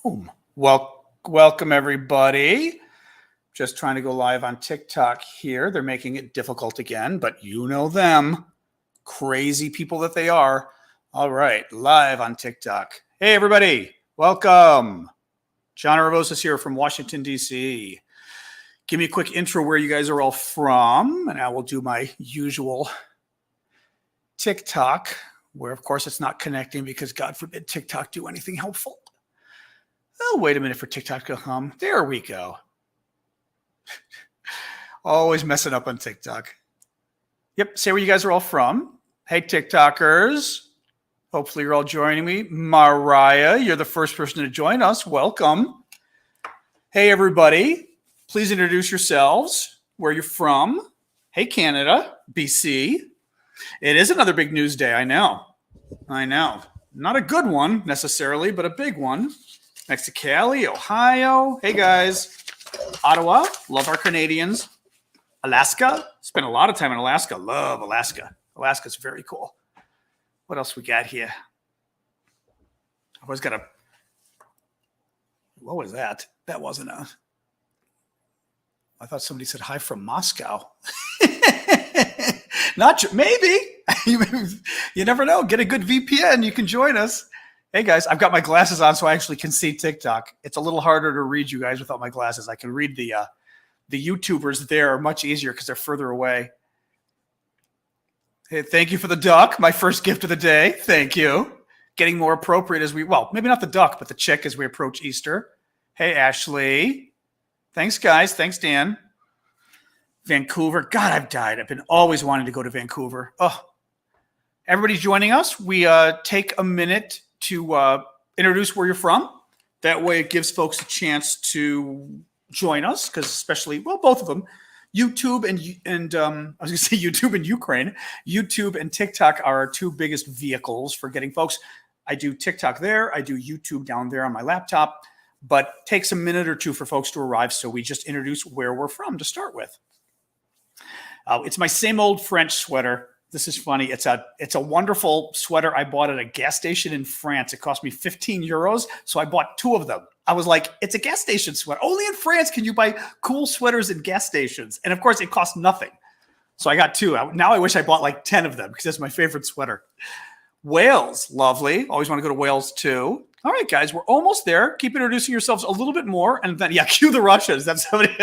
Boom. Welcome, everybody. Just trying to go live on TikTok here. They're making it difficult again, but you know them. Crazy people that they are. All right, live on TikTok. Hey, everybody. Welcome. John Arvosis here from Washington, D.C. Give me a quick intro where you guys are all from, and I will do my usual TikTok, where, of course, it's not connecting because, God forbid, TikTok do anything helpful. Oh, wait a minute for TikTok to hum. There we go. Always messing up on TikTok. Yep, say where you guys are all from. Hey, TikTokers. Hopefully you're all joining me. Mariah, you're the first person to join us. Welcome. Hey, everybody. Please introduce yourselves, where you're from. Hey, Canada, BC. It is another big news day, I know. Not a good one, necessarily, but a big one. Next to Cali, Ohio. Hey, guys. Ottawa, love our Canadians. Alaska, spent a lot of time in Alaska. Love Alaska. Alaska's very cool. What else we got here? I always got a... What was that? That wasn't a... I thought somebody said hi from Moscow. Maybe. You never know. Get a good VPN. You can join us. Hey, guys, I've got my glasses on so I actually can see TikTok. It's a little harder to read you guys without my glasses. I can read the YouTubers there much easier because they're further away. Hey, thank you for the duck, my first gift of the day. Thank you. Getting more appropriate as maybe not the duck, but the chick as we approach Easter. Hey, Ashley. Thanks, guys. Thanks, Dan. Vancouver. God, I've died. I've been always wanting to go to Vancouver. Oh, everybody's joining us. We take a minute to introduce where you're from. That way it gives folks a chance to join us, because especially, both of them, YouTube and I was going to say YouTube and Ukraine. YouTube and TikTok are our two biggest vehicles for getting folks. I do TikTok there. I do YouTube down there on my laptop, but it takes a minute or two for folks to arrive, so we just introduce where we're from to start with. It's my same old French sweater. This is funny. It's a wonderful sweater I bought at a gas station in France. It cost me 15 euros, so I bought two of them. I was like, it's a gas station sweater. Only in France can you buy cool sweaters in gas stations. And, of course, it cost nothing. So I got two. Now I wish I bought like 10 of them because that's my favorite sweater. Wales, lovely. Always want to go to Wales, too. All right, guys, we're almost there. Keep introducing yourselves a little bit more. And then, cue the Russians. That's somebody.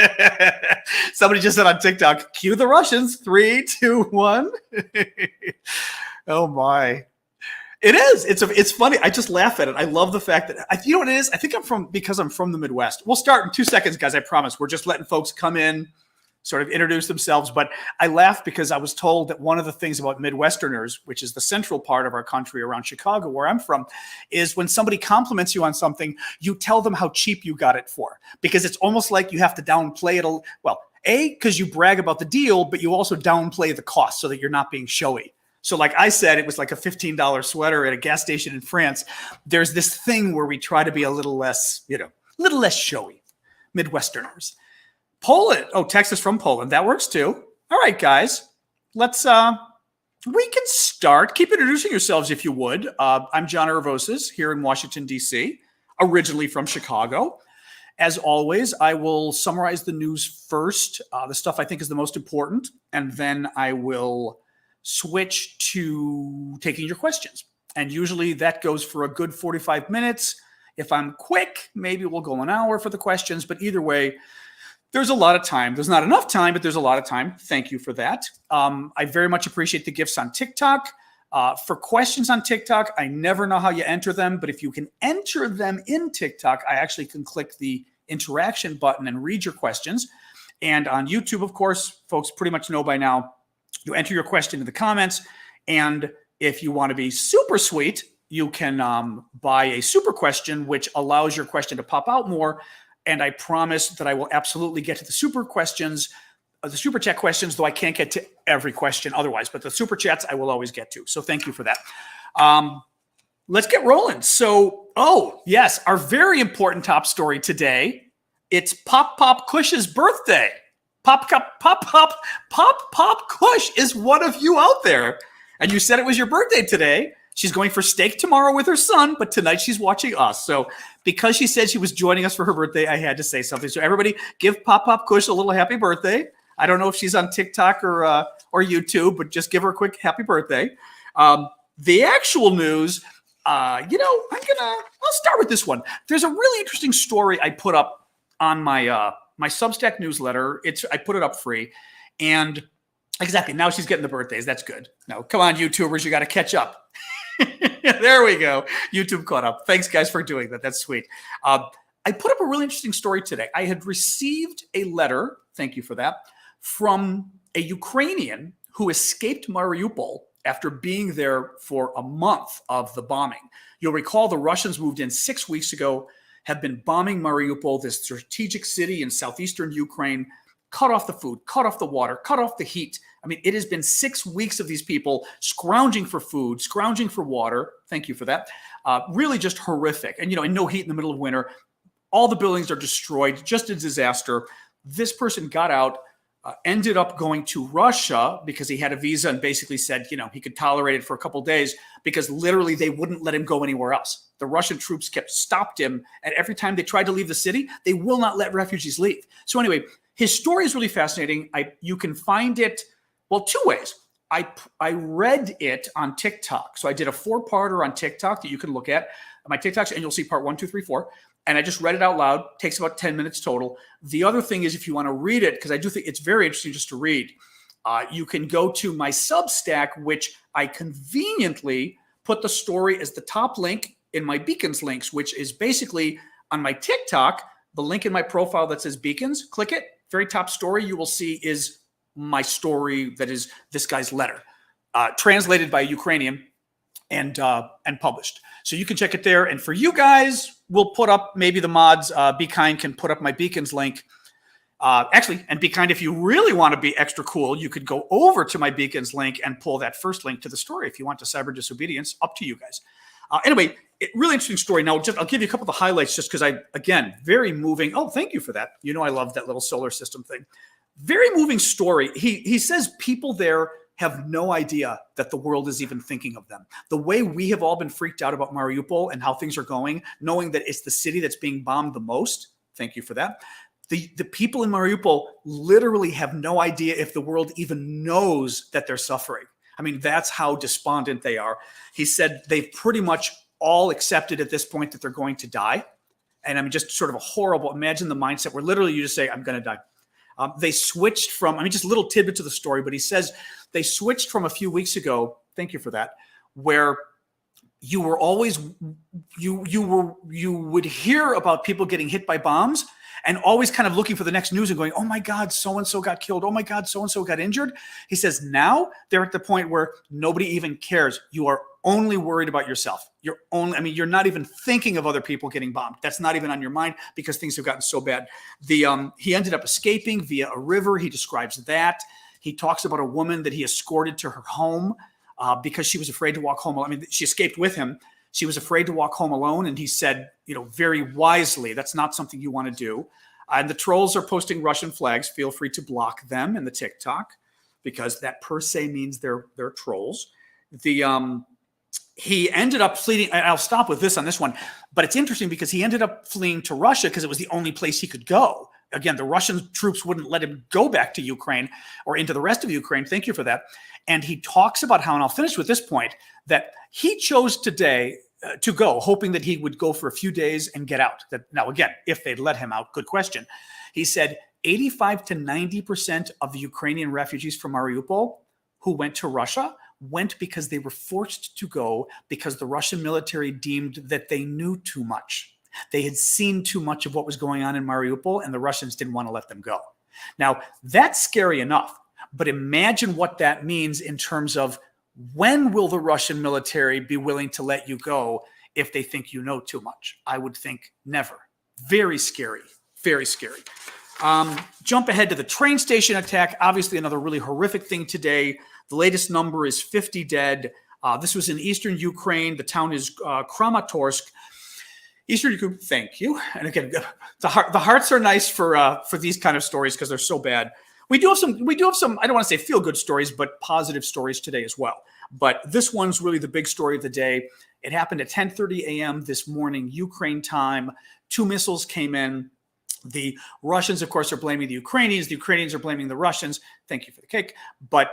Somebody just said on TikTok, cue the Russians. 3, 2, 1. Oh, my. It is. It's funny. I just laugh at it. I love the fact that, you know what it is? I think because I'm from the Midwest. We'll start in 2 seconds, guys. I promise. We're just letting folks come in, sort of introduce themselves. But I laugh because I was told that one of the things about Midwesterners, which is the central part of our country around Chicago, where I'm from, is when somebody compliments you on something, you tell them how cheap you got it for, because it's almost like you have to downplay it. Because you brag about the deal, but you also downplay the cost so that you're not being showy. So like I said, it was like a $15 sweater at a gas station in France. There's this thing where we try to be a little less showy. Midwesterners. Poland. Oh, Texas from Poland. That works too. All right, guys. Let's, we can start. Keep introducing yourselves if you would. I'm John Arvosis here in Washington, D.C., originally from Chicago. As always, I will summarize the news first, the stuff I think is the most important, and then I will switch to taking your questions. And usually that goes for a good 45 minutes. If I'm quick, maybe we'll go an hour for the questions, but either way, there's a lot of time. There's not enough time, but there's a lot of time. Thank you for that. I very much appreciate the gifts on TikTok. For questions on TikTok, I never know how you enter them, but if you can enter them in TikTok, I actually can click the interaction button and read your questions. And on YouTube, of course, folks pretty much know by now, you enter your question in the comments, and if you want to be super sweet, you can buy a super question, which allows your question to pop out more. And I promise that I will absolutely get to the super questions, the super chat questions, though I can't get to every question otherwise. But the super chats I will always get to. So thank you for that. Let's get rolling. So, yes, our very important top story today. It's Pop Kush's birthday. Pop Kush is one of you out there. And you said it was your birthday today. She's going for steak tomorrow with her son, but tonight she's watching us. So because she said she was joining us for her birthday, I had to say something. So everybody give Pop Pop Kush a little happy birthday. I don't know if she's on TikTok or YouTube, but just give her a quick happy birthday. The actual news, I'll start with this one. There's a really interesting story I put up on my my Substack newsletter. I put it up free, and exactly now she's getting the birthdays. That's good. Now, come on, YouTubers, you got to catch up. There we go. YouTube caught up. Thanks, guys, for doing that. That's sweet. I put up a really interesting story today. I had received a letter, thank you for that, from a Ukrainian who escaped Mariupol after being there for a month of the bombing. You'll recall the Russians moved in 6 weeks ago, have been bombing Mariupol, this strategic city in southeastern Ukraine, cut off the food, cut off the water, cut off the heat. I mean, it has been 6 weeks of these people scrounging for food, scrounging for water. Thank you for that. Really just horrific. And, and no heat in the middle of winter. All the buildings are destroyed, just a disaster. This person got out, ended up going to Russia because he had a visa and basically said, he could tolerate it for a couple of days because literally they wouldn't let him go anywhere else. The Russian troops stopped him. And every time they tried to leave the city, they will not let refugees leave. So anyway, his story is really fascinating. You can find it, well, 2 ways. I read it on TikTok. So I did a 4-parter on TikTok that you can look at. My TikToks, and you'll see part 1, 2, 3, 4. And I just read it out loud. Takes about 10 minutes total. The other thing is if you want to read it, because I do think it's very interesting just to read, you can go to my Substack, which I conveniently put the story as the top link in my Beacons links, which is basically on my TikTok, the link in my profile that says Beacons. Click it. Very top story you will see is my story that is this guy's letter, translated by a Ukrainian and published. So you can check it there. And for you guys, we'll put up maybe the mods. Be Kind can put up my Beacons link. And Be Kind, if you really want to be extra cool, you could go over to my Beacons link and pull that first link to the story if you want to cyber disobedience. Up to you guys. Anyway, really interesting story. Now, I'll give you a couple of the highlights just because again, very moving. Oh, thank you for that. I love that little solar system thing. Very moving story. He says people there have no idea that the world is even thinking of them. The way we have all been freaked out about Mariupol and how things are going, knowing that it's the city that's being bombed the most. Thank you for that. The people in Mariupol literally have no idea if the world even knows that they're suffering. I mean, that's how despondent they are. He said they've pretty much all accepted at this point that they're going to die. And I mean, just sort of a horrible, imagine the mindset where literally you just say, I'm going to die. They switched from, just a little tidbit to the story, but he says they switched from a few weeks ago, thank you for that, where you were always, you would hear about people getting hit by bombs and always kind of looking for the next news and going, oh my God, so-and-so got killed. Oh my God, so-and-so got injured. He says now they're at the point where nobody even cares. You are only worried about yourself. You're not even thinking of other people getting bombed. That's not even on your mind because things have gotten so bad. He ended up escaping via a river. He describes that. He talks about a woman that he escorted to her home because she was afraid to walk home. She escaped with him. She was afraid to walk home alone. And he said, very wisely, that's not something you want to do. And the trolls are posting Russian flags. Feel free to block them in the TikTok because that per se means they're trolls. He ended up fleeing, and I'll stop with this on this one, but it's interesting because he ended up fleeing to Russia because it was the only place he could go. Again, the Russian troops wouldn't let him go back to Ukraine or into the rest of Ukraine. Thank you for that. And he talks about how, and I'll finish with this point, that he chose today to go, hoping that he would go for a few days and get out. Now, again, if they'd let him out, good question. He said 85 to 90% of the Ukrainian refugees from Mariupol who went to Russia went because they were forced to go because the Russian military deemed that they knew too much. They had seen too much of what was going on in Mariupol, and the Russians didn't want to let them go. Now, that's scary enough, but imagine what that means in terms of when will the Russian military be willing to let you go if they think you know too much? I would think never. Very scary, very scary. Jump ahead to the train station attack. Obviously, another really horrific thing today. The latest number is 50 dead. This was in eastern Ukraine. The town is Kramatorsk. Eastern Ukraine, thank you. And again, the hearts are nice for these kind of stories because they're so bad. We do have some, I don't want to say feel-good stories, but positive stories today as well. But this one's really the big story of the day. It happened at 10:30 a.m. this morning, Ukraine time. 2 missiles came in. The Russians, of course, are blaming the Ukrainians. The Ukrainians are blaming the Russians. Thank you for the cake. But,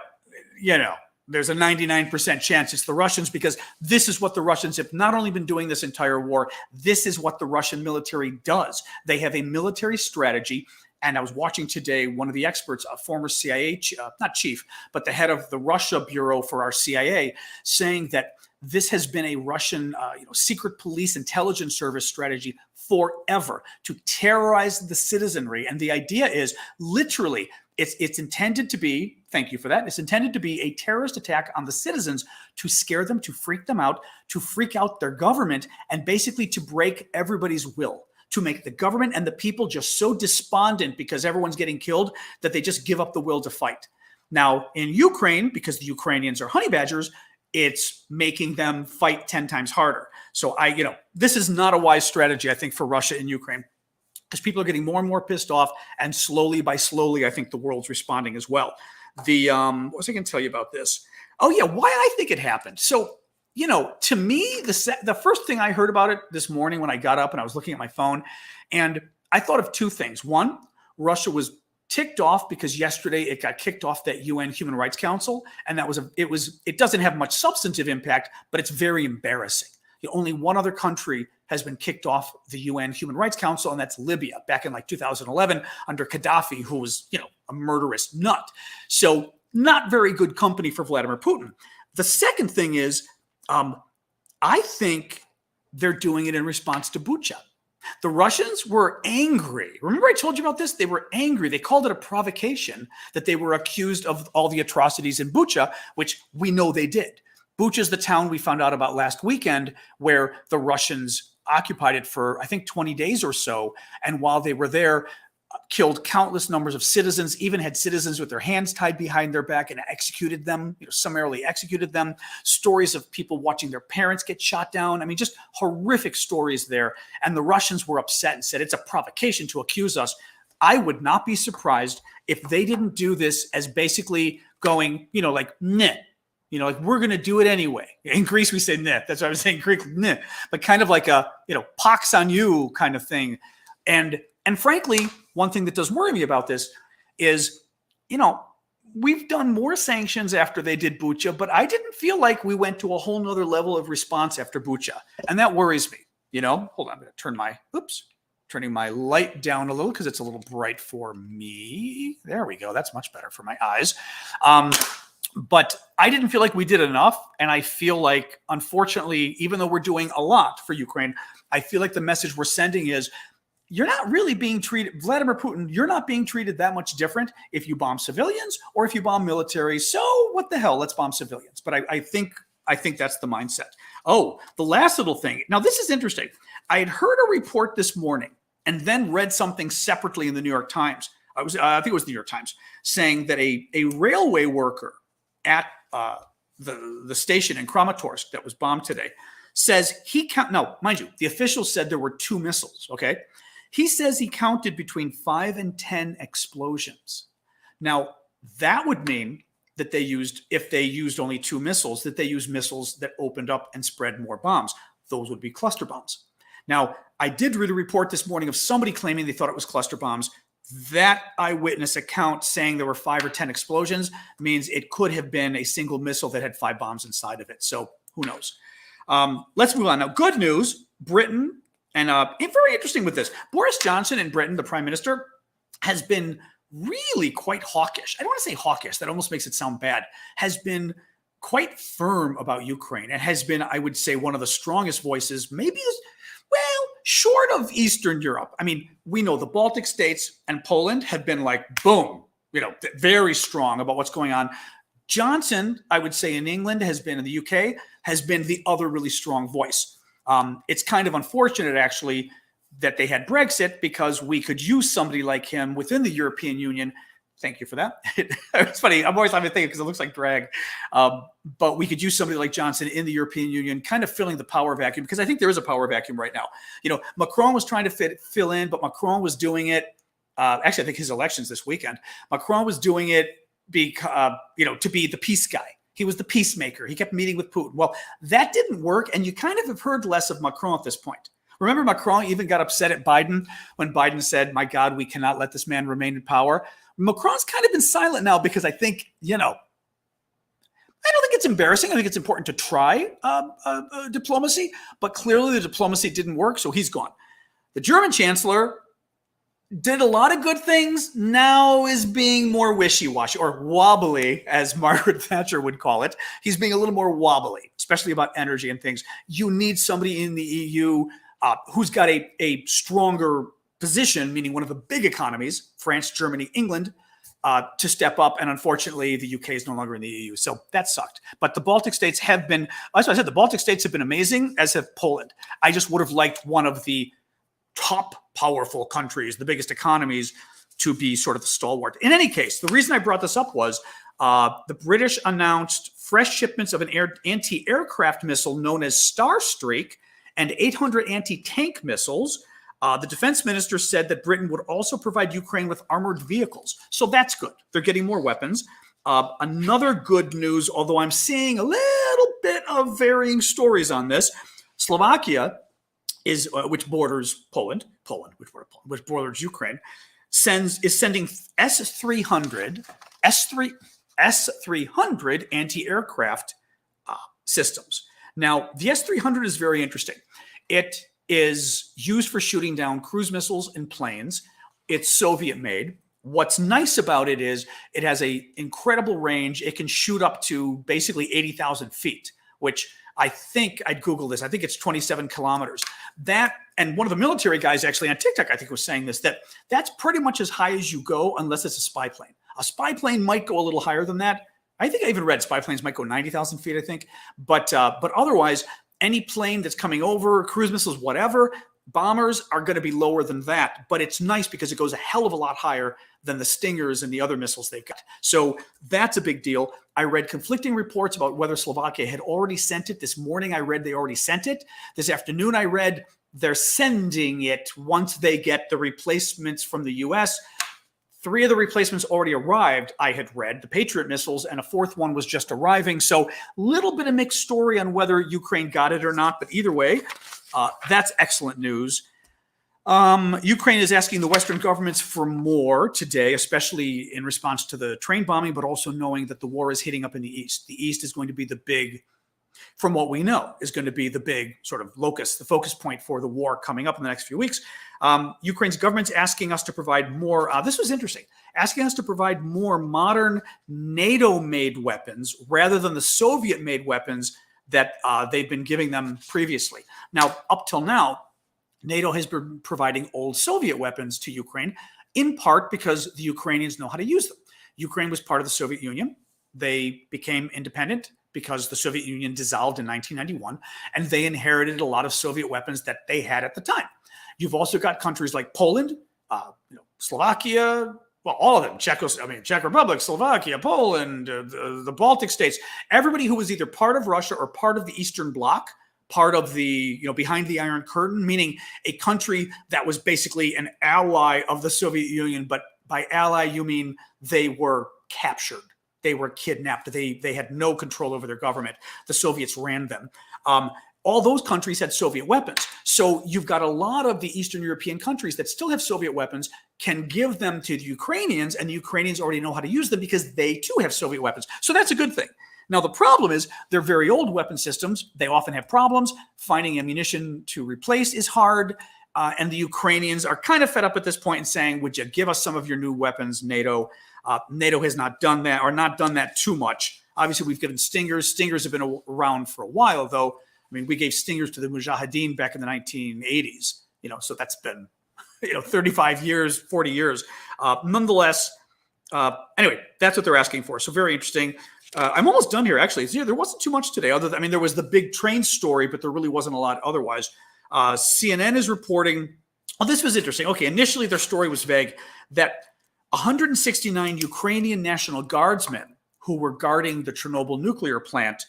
there's a 99% chance it's the Russians, because this is what the Russians have not only been doing this entire war, this is what the Russian military does. They have a military strategy. And I was watching today one of the experts, a former CIA, not chief, but the head of the Russia bureau for our CIA, saying that this has been a Russian secret police intelligence service strategy forever to terrorize the citizenry. And the idea is literally it's intended to be, thank you for that, it's intended to be a terrorist attack on the citizens to scare them, to freak them out, to freak out their government, and basically to break everybody's will, to make the government and the people just so despondent because everyone's getting killed that they just give up the will to fight. Now, in Ukraine, because the Ukrainians are honey badgers, it's making them fight 10 times harder. So this is not a wise strategy, I think, for Russia and Ukraine, because people are getting more and more pissed off, and slowly, I think the world's responding as well. What was I going to tell you about this? Oh yeah, why I think it happened. So, to me, the first thing I heard about it this morning when I got up and I was looking at my phone, and I thought of 2 things. One, Russia was ticked off because yesterday it got kicked off that UN Human Rights Council, and it doesn't have much substantive impact, but it's very embarrassing. Only one other country has been kicked off the UN Human Rights Council, and that's Libya, back in 2011 under Gaddafi, who was a murderous nut. So not very good company for Vladimir Putin. The second thing is, I think they're doing it in response to Bucha. The Russians were angry. Remember I told you about this? They were angry. They called it a provocation that they were accused of all the atrocities in Bucha, which we know they did. Bucha is the town we found out about last weekend, where the Russians occupied it for, I think, 20 days or so. And while they were there, killed countless numbers of citizens, even had citizens with their hands tied behind their back and executed them, summarily executed them. Stories of people watching their parents get shot down. I mean, just horrific stories there. And the Russians were upset and said, it's a provocation to accuse us. I would not be surprised if they didn't do this as basically going, meh. We're going to do it anyway. In Greece, we say "neh." That's what I was saying, Greek "neh," but kind of like a, pox on you kind of thing. And frankly, one thing that does worry me about this is, we've done more sanctions after they did Bucha, but I didn't feel like we went to a whole nother level of response after Bucha. And that worries me. Hold on, I'm going to turning my light down a little because it's a little bright for me. There we go. That's much better for my eyes. But I didn't feel like we did enough. And I feel like, unfortunately, even though we're doing a lot for Ukraine, I feel like the message we're sending is, you're not really being treated, Vladimir Putin, you're not being treated that much different if you bomb civilians or if you bomb military. So what the hell, let's bomb civilians. But I think that's the mindset. Oh, the last little thing. Now, this is interesting. I had heard a report this morning and then read something separately in the New York Times. I think it was the New York Times, saying that a railway worker at the station in Kramatorsk that was bombed today says now, mind you, the officials said there were 2 missiles, okay? He says he counted between 5 and 10 explosions. Now, that would mean that if they used only 2 missiles, that they used missiles that opened up and spread more bombs. Those would be cluster bombs. Now, I did read a report this morning of somebody claiming they thought it was cluster bombs. That eyewitness account saying there were 5 or 10 explosions means it could have been a single missile that had 5 bombs inside of it. So who knows? Let's move on. Now, good news, Britain, and very interesting with this. Boris Johnson in Britain, the prime minister, has been really quite hawkish. I don't want to say hawkish. That almost makes it sound bad. Has been quite firm about Ukraine and has been, I would say, one of the strongest voices, maybe, short of Eastern Europe. I mean, we know the Baltic states and Poland have been like, boom, very strong about what's going on. Johnson, I would say, in England has been, in the UK, has been the other really strong voice. It's kind of unfortunate, actually, that they had Brexit, because we could use somebody like him within the European Union. Thank you for that. It's funny. I'm always having to think because it looks like drag. But we could use somebody like Johnson in the European Union, kind of filling the power vacuum, because I think there is a power vacuum right now. Macron was trying to fill in, but Macron was doing it. Actually, I think his election's this weekend. Macron was doing it because, to be the peace guy. He was the peacemaker. He kept meeting with Putin. Well, that didn't work, and you kind of have heard less of Macron at this point. Remember, Macron even got upset at Biden when Biden said, my God, we cannot let this man remain in power. Macron's kind of been silent now because I think, I don't think it's embarrassing. I think it's important to try diplomacy, but clearly the diplomacy didn't work, so he's gone. The German chancellor did a lot of good things, now is being more wishy-washy, or wobbly, as Margaret Thatcher would call it. He's being a little more wobbly, especially about energy and things. You need somebody in the EU who's got a stronger position, meaning one of the big economies, France, Germany, England, to step up. And unfortunately, the UK is no longer in the EU. So that sucked. But the Baltic states have been, as I said, the Baltic states have been amazing, as have Poland. I just would have liked one of the top powerful countries, the biggest economies, to be sort of the stalwart. In any case, the reason I brought this up was the British announced fresh shipments of an anti-aircraft missile known as Starstreak and 800 anti-tank missiles. The defense minister said that Britain would also provide Ukraine with armored vehicles. So that's good. They're getting more weapons. Another good news, although I'm seeing a little bit of varying stories on this, Slovakia, which borders Poland, which borders Ukraine, is sending S-300 anti-aircraft systems. Now, the S-300 is very interesting. It is used for shooting down cruise missiles and planes. It's Soviet-made. What's nice about it is it has an incredible range. It can shoot up to basically 80,000 feet, which I think, I'd Google this, I think it's 27 kilometers. That, and one of the military guys actually on TikTok, I think, was saying this, that's pretty much as high as you go unless it's a spy plane. A spy plane might go a little higher than that. I think I even read spy planes might go 90,000 feet, I think. But otherwise, any plane that's coming over, cruise missiles, whatever, bombers are going to be lower than that. But it's nice because it goes a hell of a lot higher than the Stingers and the other missiles they've got. So that's a big deal. I read conflicting reports about whether Slovakia had already sent it. This morning I read they already sent it. This afternoon I read they're sending it once they get the replacements from the U.S. 3 of the replacements already arrived, I had read, the Patriot missiles, and a 4th one was just arriving. So a little bit of mixed story on whether Ukraine got it or not. But either way, that's excellent news. Ukraine is asking the Western governments for more today, especially in response to the train bombing, but also knowing that the war is heating up in the East. The East is going to be the big, from what we know, is going to be the big sort of locus, the focus point for the war coming up in the next few weeks. Ukraine's government's asking us to provide more, this was interesting, asking us to provide more modern NATO-made weapons rather than the Soviet-made weapons that they've been giving them previously. Now, up till now, NATO has been providing old Soviet weapons to Ukraine, in part because the Ukrainians know how to use them. Ukraine was part of the Soviet Union. They became independent because the Soviet Union dissolved in 1991, and they inherited a lot of Soviet weapons that they had at the time. You've also got countries like Poland, Slovakia, well, all of them, Czech Republic, Slovakia, Poland, the Baltic states, everybody who was either part of Russia or part of the Eastern Bloc, part of the, behind the Iron Curtain, meaning a country that was basically an ally of the Soviet Union, but by ally, you mean they were captured. They were kidnapped. They had no control over their government. The Soviets ran them. All those countries had Soviet weapons. So you've got a lot of the Eastern European countries that still have Soviet weapons, can give them to the Ukrainians, and the Ukrainians already know how to use them because they too have Soviet weapons. So that's a good thing. Now, the problem is they're very old weapon systems. They often have problems. Finding ammunition to replace is hard. And the Ukrainians are kind of fed up at this point and saying, would you give us some of your new weapons, NATO? NATO has not done that, or not done that too much. Obviously, we've given Stingers. Stingers have been around for a while, though. I mean, we gave Stingers to the Mujahideen back in the 1980s, so that's been, 35 years, 40 years. Nonetheless, anyway, that's what they're asking for. So very interesting. I'm almost done here, actually. There wasn't too much today. There was the big train story, but there really wasn't a lot otherwise. CNN is reporting, this was interesting. Okay, initially their story was vague, that 169 Ukrainian National Guardsmen who were guarding the Chernobyl nuclear plant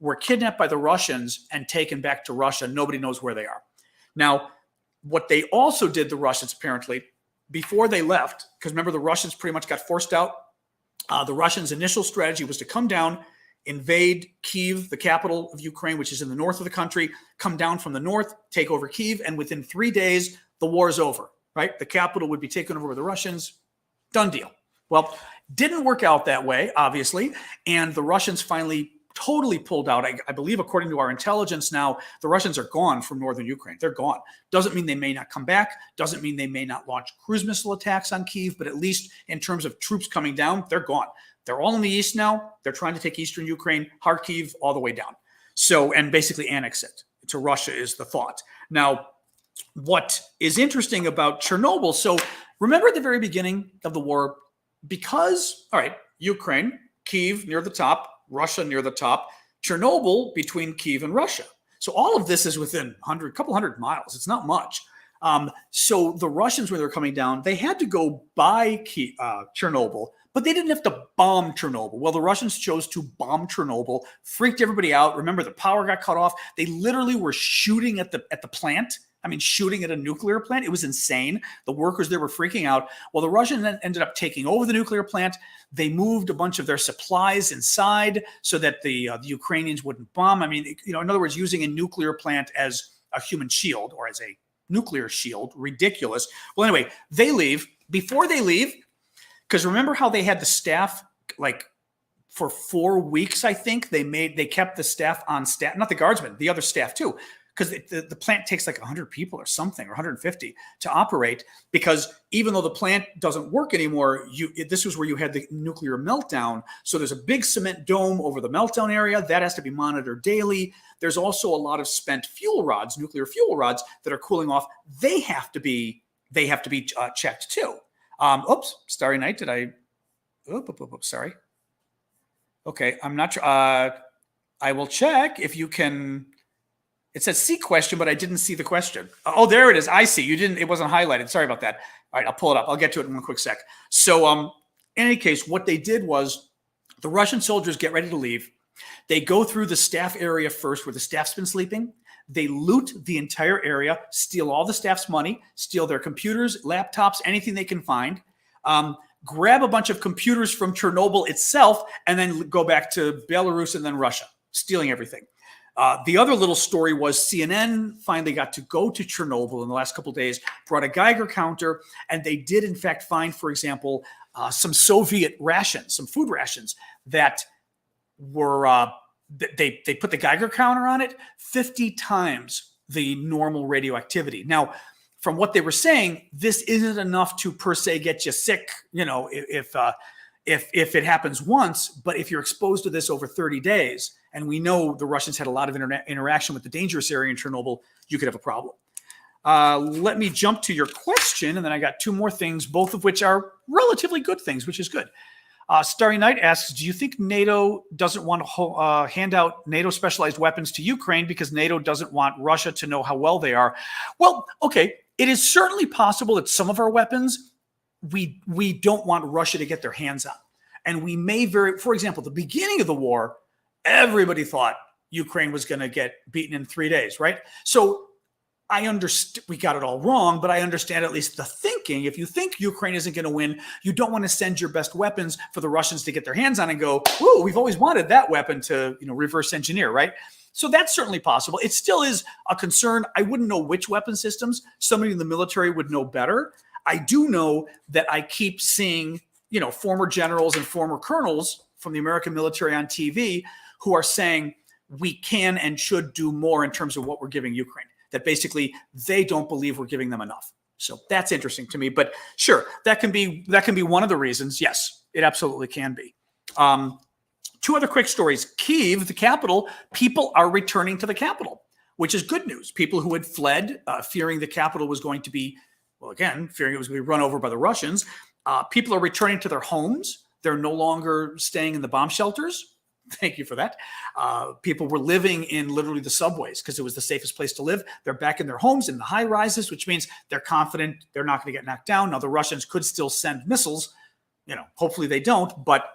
were kidnapped by the Russians and taken back to Russia. Nobody knows where they are. Now, what they also did, the Russians apparently, before they left, because remember the Russians pretty much got forced out. The Russians' initial strategy was to come down, invade Kyiv, the capital of Ukraine, which is in the north of the country, come down from the north, take over Kyiv, and within 3 days, the war is over, right? The capital would be taken over by the Russians. Done deal. Well, didn't work out that way, obviously, and the Russians finally totally pulled out. I believe, according to our intelligence now, the Russians are gone from northern Ukraine. They're gone. Doesn't mean they may not come back. Doesn't mean they may not launch cruise missile attacks on Kyiv, but at least in terms of troops coming down, they're gone. They're all in the east now. They're trying to take eastern Ukraine, Kharkiv, all the way down. So, and basically annex it to Russia is the thought. Now, what is interesting about Chernobyl, so remember at the very beginning of the war, because, all right, Ukraine, Kyiv near the top, Russia near the top, Chernobyl between Kyiv and Russia. So all of this is within a couple hundred miles. It's not much. So the Russians, when they were coming down, they had to go by Chernobyl, but they didn't have to bomb Chernobyl. Well, the Russians chose to bomb Chernobyl, freaked everybody out. Remember, the power got cut off. They literally were shooting at the plant. I mean, shooting at a nuclear plant. It was insane. The workers there were freaking out. Well, the Russians ended up taking over the nuclear plant. They moved a bunch of their supplies inside so that the Ukrainians wouldn't bomb. I mean, in other words, using a nuclear plant as a human shield or as a nuclear shield, ridiculous. Well, anyway, they leave. Before they leave, because remember how they had the staff like for 4 weeks, I think they kept the staff on staff, not the guardsmen, the other staff too. Because the plant takes like 100 people or something, or 150 to operate, because even though the plant doesn't work anymore, this was where you had the nuclear meltdown. So there's a big cement dome over the meltdown area. That has to be monitored daily. There's also a lot of spent fuel rods, nuclear fuel rods that are cooling off. They have to be checked too. Oops, Starry Night, did I? Oops, sorry. Okay, I'm not sure. I will check if you can. It says see question, but I didn't see the question. Oh, there it is. I see. It wasn't highlighted. Sorry about that. All right, I'll pull it up. I'll get to it in one quick sec. So in any case, what they did was the Russian soldiers get ready to leave. They go through the staff area first where the staff's been sleeping. They loot the entire area, steal all the staff's money, steal their computers, laptops, anything they can find, grab a bunch of computers from Chernobyl itself, and then go back to Belarus and then Russia, stealing everything. The other little story was CNN finally got to go to Chernobyl in the last couple of days, brought a Geiger counter, and they did, in fact, find, for example, some Soviet rations, some food rations that were, they put the Geiger counter on it 50 times the normal radioactivity. Now, from what they were saying, this isn't enough to per se get you sick, if it happens once, but if you're exposed to this over 30 days, and we know the Russians had a lot of interaction with the dangerous area in Chernobyl, you could have a problem. Let me jump to your question, and then I got 2 more things, both of which are relatively good things, which is good. Starry Night asks, do you think NATO doesn't want to hand out NATO specialized weapons to Ukraine because NATO doesn't want Russia to know how well they are? Well, okay, it is certainly possible that some of our weapons we don't want Russia to get their hands on. And we may for example, the beginning of the war, everybody thought Ukraine was going to get beaten in 3 days, right? So I understand we got it all wrong, but I understand at least the thinking. If you think Ukraine isn't going to win, you don't want to send your best weapons for the Russians to get their hands on and go, "Ooh, we've always wanted that weapon to, reverse engineer," right? So that's certainly possible. It still is a concern. I wouldn't know which weapon systems. Somebody in the military would know better. I do know that I keep seeing, former generals and former colonels from the American military on TV who are saying we can and should do more in terms of what we're giving Ukraine, that basically they don't believe we're giving them enough. So that's interesting to me. But sure, that can be one of the reasons. Yes, it absolutely can be. 2 other quick stories. Kyiv, the capital, people are returning to the capital, which is good news. People who had fled, fearing the capital was going to be, fearing it was going to be run over by the Russians. People are returning to their homes. They're no longer staying in the bomb shelters. Thank you for that. People were living in literally the subways because it was the safest place to live. They're back in their homes in the high rises, which means they're confident they're not going to get knocked down. Now, the Russians could still send missiles. Hopefully they don't, but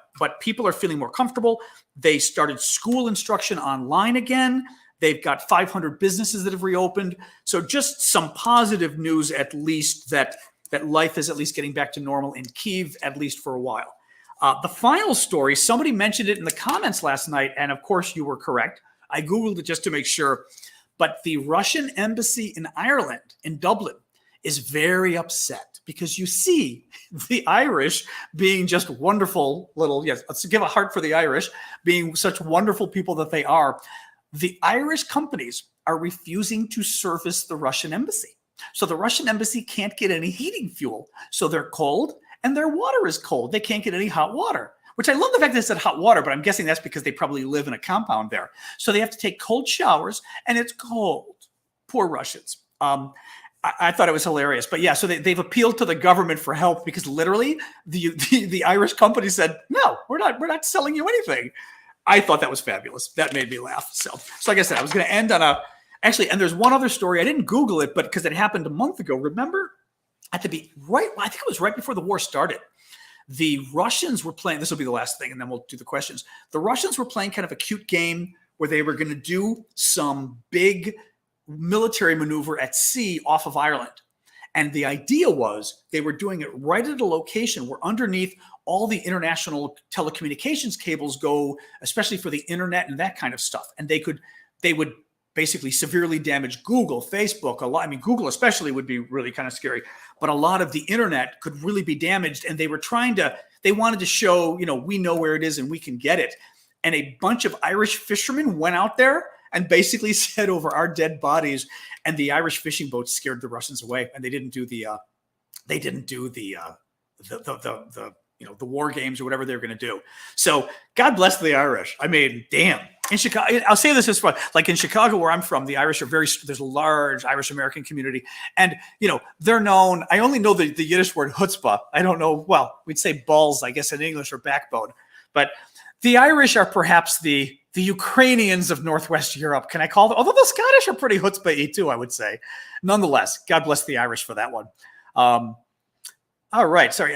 people are feeling more comfortable. They started school instruction online again. They've got 500 businesses that have reopened. So just some positive news, at least that life is at least getting back to normal in Kyiv, at least for a while. The final story, somebody mentioned it in the comments last night, and of course you were correct. I Googled it just to make sure. But the Russian embassy in Ireland, in Dublin, is very upset because you see the Irish being just wonderful little, yes, let's give a heart for the Irish, being such wonderful people that they are. The Irish companies are refusing to service the Russian embassy. So the Russian embassy can't get any heating fuel. So they're cold and their water is cold. They can't get any hot water, which I love the fact that it said hot water, but I'm guessing that's because they probably live in a compound there. So they have to take cold showers and it's cold. Poor Russians. I thought it was hilarious. But yeah, so they've appealed to the government for help because literally the Irish company said, no, we're not selling you anything. I thought that was fabulous. That made me laugh. So like I said, I was going to end on actually, and there's one other story. I didn't Google it, but because it happened a month ago. Remember? I think it was right before the war started. The Russians were playing, this will be the last thing, and then we'll do the questions. The Russians were playing kind of a cute game where they were going to do some big military maneuver at sea off of Ireland. And the idea was they were doing it right at a location where underneath all the international telecommunications cables go, especially for the internet and that kind of stuff. And they would basically severely damage Google, Facebook, a lot. I mean, Google especially would be really kind of scary, but a lot of the internet could really be damaged. And they wanted to show, we know where it is and we can get it. And a bunch of Irish fishermen went out there and basically said over our dead bodies, and the Irish fishing boats scared the Russians away. And they didn't do the war games or whatever they were going to do. So God bless the Irish. I mean, damn. In Chicago, I'll say this as far, like in Chicago, where I'm from, the Irish are there's a large Irish American community. And, they're known, I only know the Yiddish word chutzpah. I don't know, well, we'd say balls, I guess, in English, or backbone. But the Irish are perhaps the Ukrainians of Northwest Europe. Can I call them? Although the Scottish are pretty chutzpah-y too, I would say. Nonetheless, God bless the Irish for that one. All right, sorry.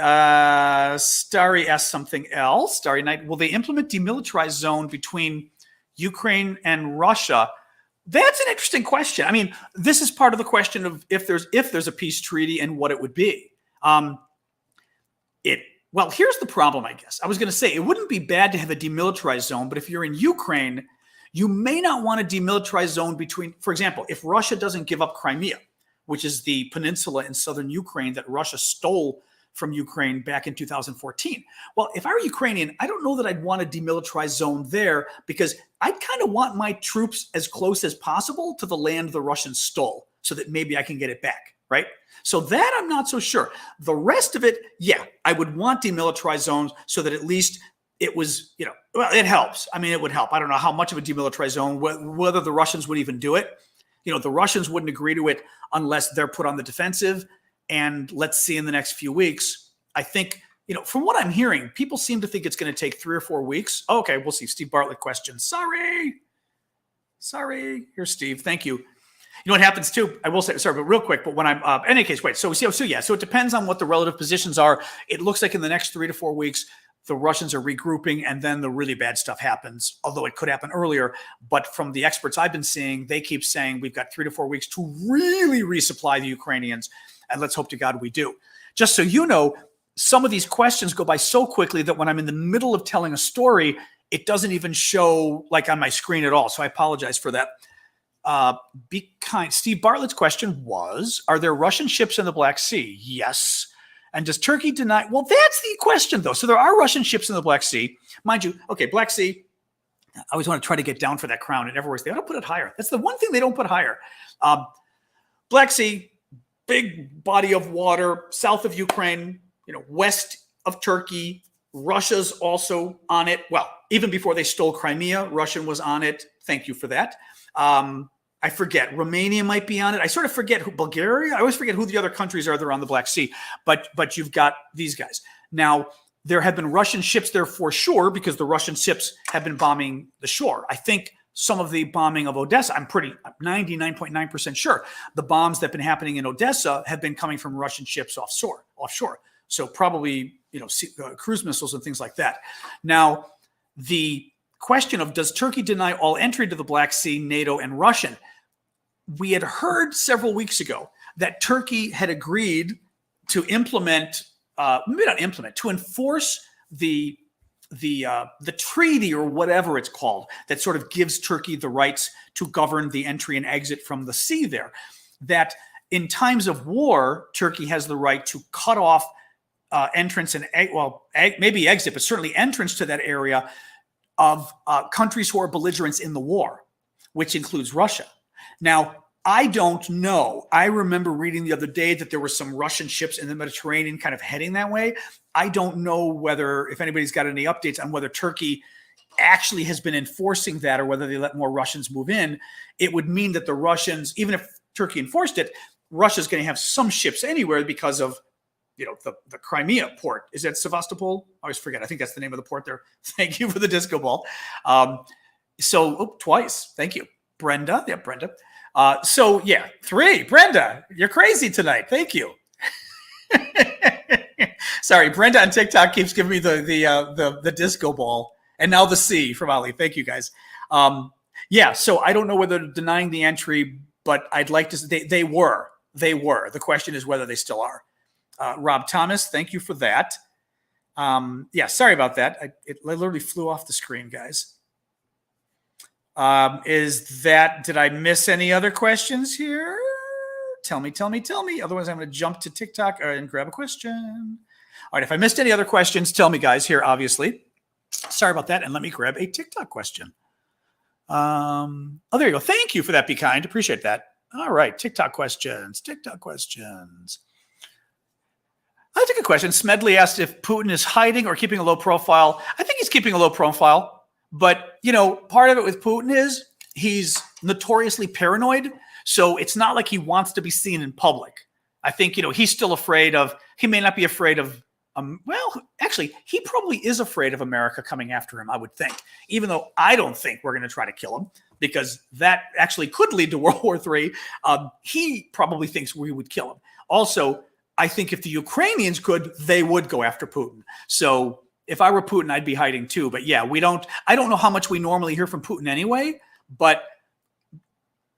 Starry asked something else. Starry Knight, will they implement demilitarized zone between Ukraine and Russia? That's an interesting question. I mean, this is part of the question of if there's a peace treaty and what it would be. Well, here's the problem, I guess. I was going to say it wouldn't be bad to have a demilitarized zone, but if you're in Ukraine, you may not want a demilitarized zone between, for example, if Russia doesn't give up Crimea, which is the peninsula in southern Ukraine that Russia stole from Ukraine back in 2014. Well, if I were Ukrainian, I don't know that I'd want a demilitarized zone there because I'd kind of want my troops as close as possible to the land the Russians stole so that maybe I can get it back, right? So that I'm not so sure. The rest of it, yeah, I would want demilitarized zones so that at least it was, it helps. I mean, it would help. I don't know how much of a demilitarized zone, whether the Russians would even do it. The Russians wouldn't agree to it unless they're put on the defensive. And let's see in the next few weeks. I think, from what I'm hearing, people seem to think it's going to take 3 or 4 weeks. Okay, we'll see. Steve Bartlett question. Sorry. Here's Steve. Thank you. You know what happens too? I will say, sorry, but real quick, but when I'm in any case, wait, so it depends on what the relative positions are. It looks like in the next 3 to 4 weeks, the Russians are regrouping and then the really bad stuff happens, although it could happen earlier. But from the experts I've been seeing, they keep saying we've got 3 to 4 weeks to really resupply the Ukrainians. And let's hope to God we do. Just so you know, some of these questions go by so quickly that when I'm in the middle of telling a story, it doesn't even show like on my screen at all. So I apologize for that. Be kind. Steve Bartlett's question was, are there Russian ships in the Black Sea? Yes. And does Turkey deny? Well, that's the question, though. So there are Russian ships in the Black Sea. Mind you, okay, Black Sea, I always want to try to get down for that crown. It never works. They ought to put it higher. That's the one thing they don't put higher. Black Sea, big body of water, south of Ukraine, west of Turkey. Russia's also on it. Well, even before they stole Crimea, Russian was on it. Thank you for that. I forget. Romania might be on it. I sort of forget who Bulgaria. I always forget who the other countries are that are on the Black Sea. But you've got these guys. Now, there have been Russian ships there for sure because the Russian ships have been bombing the shore. I think some of the bombing of Odessa, I'm 99.9% sure. The bombs that have been happening in Odessa have been coming from Russian ships offshore. So probably, cruise missiles and things like that. Now, the question of does Turkey deny all entry to the Black Sea, NATO, and Russian? We had heard several weeks ago that Turkey had agreed to to enforce the treaty or whatever it's called that sort of gives Turkey the rights to govern the entry and exit from the sea there. That in times of war, Turkey has the right to cut off entrance and maybe exit, but certainly entrance to that area of countries who are belligerents in the war, which includes Russia. Now, I don't know. I remember reading the other day that there were some Russian ships in the Mediterranean kind of heading that way. I don't know if anybody's got any updates on whether Turkey actually has been enforcing that or whether they let more Russians move in. It would mean that the Russians, even if Turkey enforced it, Russia's going to have some ships anywhere because of, the Crimea port. Is that Sevastopol? I always forget. I think that's the name of the port there. Thank you for the disco ball. Twice. Thank you. Brenda. Yeah, Brenda. 3. Brenda, you're crazy tonight. Thank you. Sorry, Brenda on TikTok keeps giving me the disco ball, and now the C from Ali. Thank you guys. So I don't know whether they're denying the entry, but I'd like to say they were. The question is whether they still are. Rob Thomas, thank you for that. Sorry about that. It literally flew off the screen, guys. Did I miss any other questions here? Tell me. Otherwise, I'm going to jump to TikTok and grab a question. All right, if I missed any other questions, tell me, guys, here, obviously. Sorry about that, and let me grab a TikTok question. There you go. Thank you for that, Be Kind. Appreciate that. All right, TikTok questions. That's a good question. Smedley asked if Putin is hiding or keeping a low profile. I think he's keeping a low profile. But, part of it with Putin is he's notoriously paranoid. So it's not like he wants to be seen in public. I think, he's still he may not be afraid of, actually, he probably is afraid of America coming after him, I would think, even though I don't think we're going to try to kill him because that actually could lead to World War III. He probably thinks we would kill him. Also, I think if the Ukrainians could, they would go after Putin. So if I were Putin, I'd be hiding too. But yeah, I don't know how much we normally hear from Putin anyway, but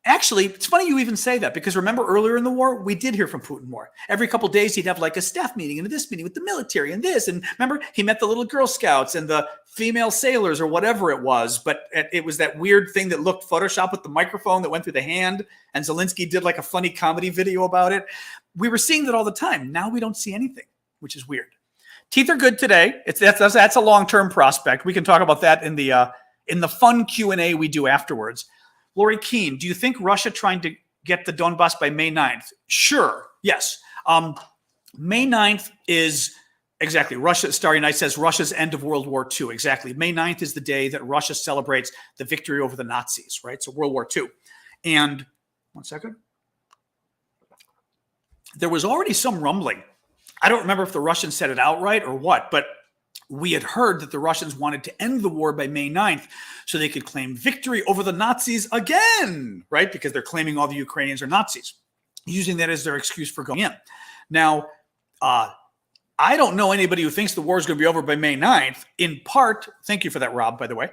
actually, it's funny you even say that because remember earlier in the war, we did hear from Putin more. Every couple of days, he'd have like a staff meeting and this meeting with the military and this. And remember, he met the little Girl Scouts and the female sailors or whatever it was. But it was that weird thing that looked Photoshop with the microphone that went through the hand. And Zelensky did like a funny comedy video about it. We were seeing that all the time. Now we don't see anything, which is weird. Teeth are good today. That's a long-term prospect. We can talk about that in the fun Q&A we do afterwards. Lori Keene, do you think Russia trying to get the Donbass by May 9th? Sure. Yes. May 9th is exactly Starry Night says Russia's end of World War II. Exactly. May 9th is the day that Russia celebrates the victory over the Nazis, right? So World War II. And one second. There was already some rumbling. I don't remember if the Russians said it outright or what, but we had heard that the Russians wanted to end the war by May 9th so they could claim victory over the Nazis again, right? Because they're claiming all the Ukrainians are Nazis, using that as their excuse for going in. Now, I don't know anybody who thinks the war is going to be over by May 9th. In part, thank you for that, Rob, by the way.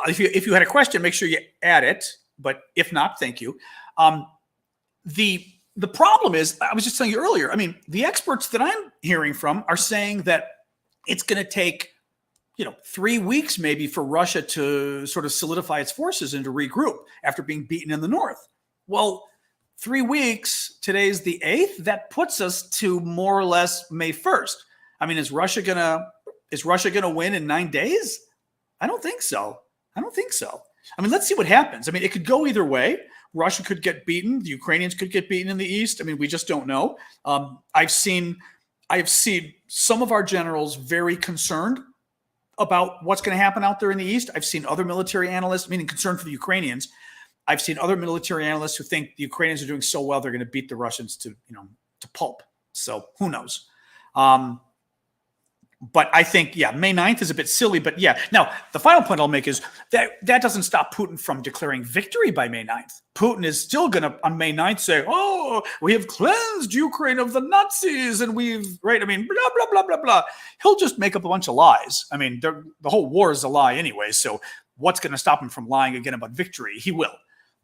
If you had a question, make sure you add it. But if not, thank you. The problem is, I was just telling you earlier, I mean, the experts that I'm hearing from are saying that it's going to take, 3 weeks maybe for Russia to sort of solidify its forces and to regroup after being beaten in the north. Well, 3 weeks, today's the 8th, that puts us to more or less May 1st. I mean, is Russia going to win in 9 days? I don't think so. I mean, let's see what happens. I mean, it could go either way. Russia could get beaten. The Ukrainians could get beaten in the east. I mean, we just don't know. I've seen some of our generals very concerned about what's going to happen out there in the east. I've seen other military analysts, meaning concerned for the Ukrainians. I've seen other military analysts who think the Ukrainians are doing so well they're going to beat the Russians to pulp. So who knows? But I think, May 9th is a bit silly. But now the final point I'll make is that doesn't stop Putin from declaring victory by May 9th. Putin is still going to, on May 9th, say, oh, we have cleansed Ukraine of the Nazis and blah, blah, blah, blah, blah. He'll just make up a bunch of lies. I mean, the whole war is a lie anyway. So what's going to stop him from lying again about victory? He will.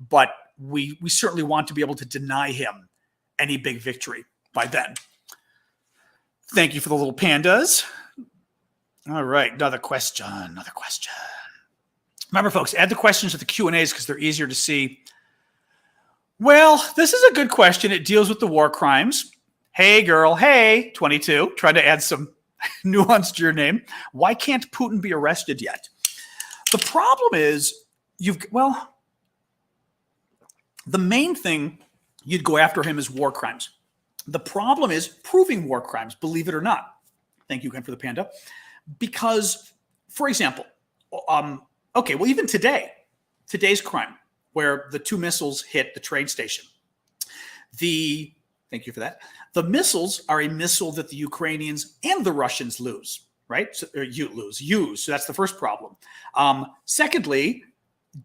But we certainly want to be able to deny him any big victory by then. Thank you for the little pandas. All right, another question. Remember, folks, add the questions to the Q&As because they're easier to see. Well, this is a good question. It deals with the war crimes. Hey, girl. Hey, 22. Trying to add some nuance to your name. Why can't Putin be arrested yet? The problem is the main thing you'd go after him is war crimes. The problem is proving war crimes, believe it or not. Thank you again for the panda. Because, for example, even today's crime, where the 2 missiles hit the train station. Thank you for that. The missiles are a missile that the Ukrainians and the Russians lose, right? So, use. So that's the first problem. Secondly,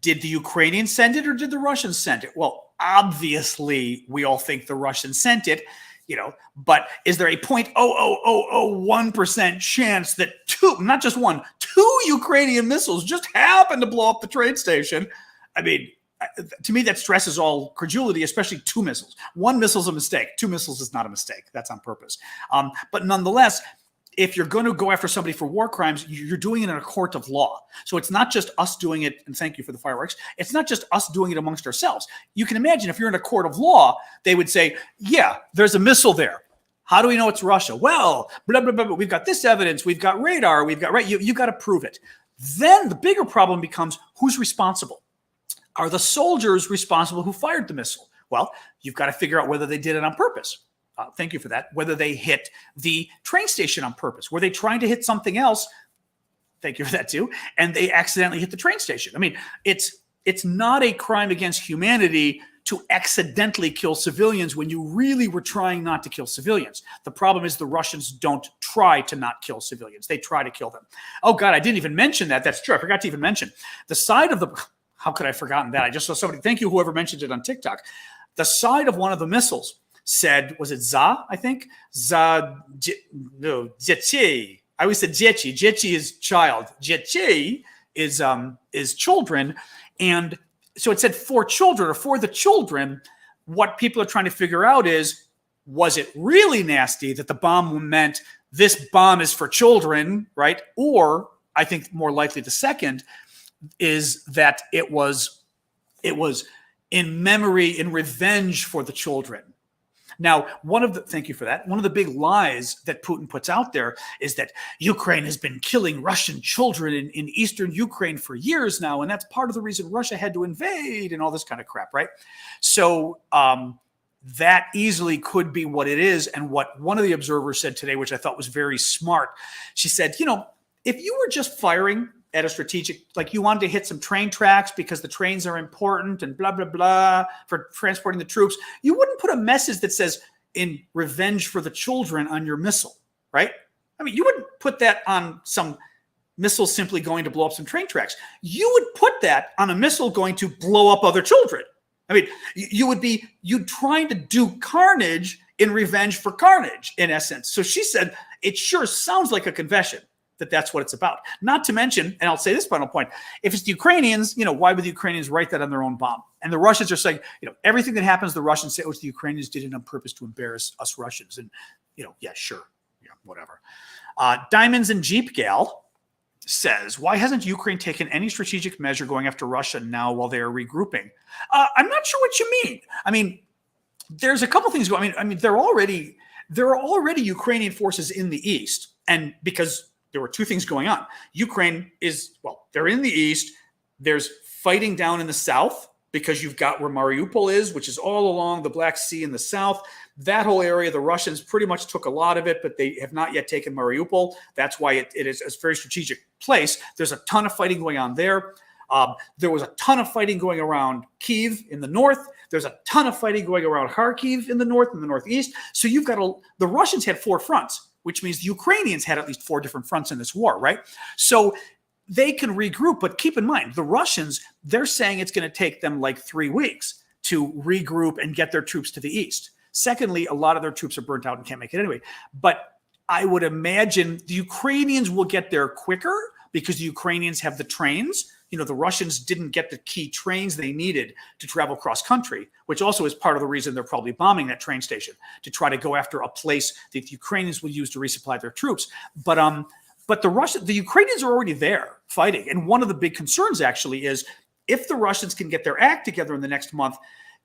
did the Ukrainians send it or did the Russians send it? Well, obviously, we all think the Russians sent it, but is there a 0.00001% chance that not just one, 2 Ukrainian missiles just happened to blow up the train station? I mean, to me, that stresses all credulity, especially 2 missiles. 1 missile is a mistake. 2 missiles is not a mistake. That's on purpose. But nonetheless, if you're going to go after somebody for war crimes, you're doing it in a court of law. So it's not just us doing it, and thank you for the fireworks. It's not just us doing it amongst ourselves. You can imagine if you're in a court of law, they would say, yeah, there's a missile there. How do we know it's Russia? Well, blah, blah, blah, blah. We've got this evidence. We've got radar. You got to prove it. Then the bigger problem becomes who's responsible. Are the soldiers responsible who fired the missile? Well, you've got to figure out whether they did it on purpose. Thank you for that. Whether they hit the train station on purpose. Were they trying to hit something else? Thank you for that too. And they accidentally hit the train station. I mean, it's not a crime against humanity to accidentally kill civilians when you really were trying not to kill civilians. The problem is the Russians don't try to not kill civilians. They try to kill them. Oh God, I didn't even mention that. That's true. I forgot to even mention the side of the... How could I have forgotten that? I just saw somebody. Thank you, whoever mentioned it on TikTok. The side of one of the missiles said, was it Za? I think Dzieci. I always said Dzieci. Dzieci is child. Dzieci is children, and so it said for children or for the children. What people are trying to figure out is, was it really nasty that the bomb meant this bomb is for children, right? Or I think more likely the second is that it was in memory, in revenge for the children. Now, thank you for that. One of the big lies that Putin puts out there is that Ukraine has been killing Russian children in eastern Ukraine for years now, and that's part of the reason Russia had to invade and all this kind of crap, right? So that easily could be what it is. And what one of the observers said today, which I thought was very smart, she said, if you were just firing at a strategic, like you wanted to hit some train tracks because the trains are important and blah, blah, blah for transporting the troops, you wouldn't put a message that says in revenge for the children on your missile, right? I mean, you wouldn't put that on some missile simply going to blow up some train tracks. You would put that on a missile going to blow up other children. I mean, you'd trying to do carnage in revenge for carnage, in essence. So she said, it sure sounds like a confession that that's what it's about. Not to mention, and I'll say this final point, if it's the Ukrainians, why would the Ukrainians write that on their own bomb? And the Russians are saying, everything that happens, the Russians say, oh, the Ukrainians did it on purpose to embarrass us Russians. And, yeah, sure. Yeah, whatever. Diamonds and Jeep Gal says, why hasn't Ukraine taken any strategic measure going after Russia now while they are regrouping? I'm not sure what you mean. I mean, there's a couple things going. I mean, there are already Ukrainian forces in the east, and because there were 2 things going on. Ukraine they're in the east. There's fighting down in the south because you've got where Mariupol is, which is all along the Black Sea in the south. That whole area, the Russians pretty much took a lot of it, but they have not yet taken Mariupol. That's why it is a very strategic place. There's a ton of fighting going on there. There was a ton of fighting going around Kyiv in the north. There's a ton of fighting going around Kharkiv in the north and the northeast. So you've got the Russians had 4 fronts, which means the Ukrainians had at least 4 different fronts in this war, right? So they can regroup, but keep in mind, the Russians, they're saying it's going to take them like 3 weeks to regroup and get their troops to the east. Secondly, a lot of their troops are burnt out and can't make it anyway. But I would imagine the Ukrainians will get there quicker because the Ukrainians have the trains. The Russians didn't get the key trains they needed to travel cross country, which also is part of the reason they're probably bombing that train station to try to go after a place that the Ukrainians will use to resupply their troops. But But the Ukrainians are already there fighting. And one of the big concerns actually is if the Russians can get their act together in the next month,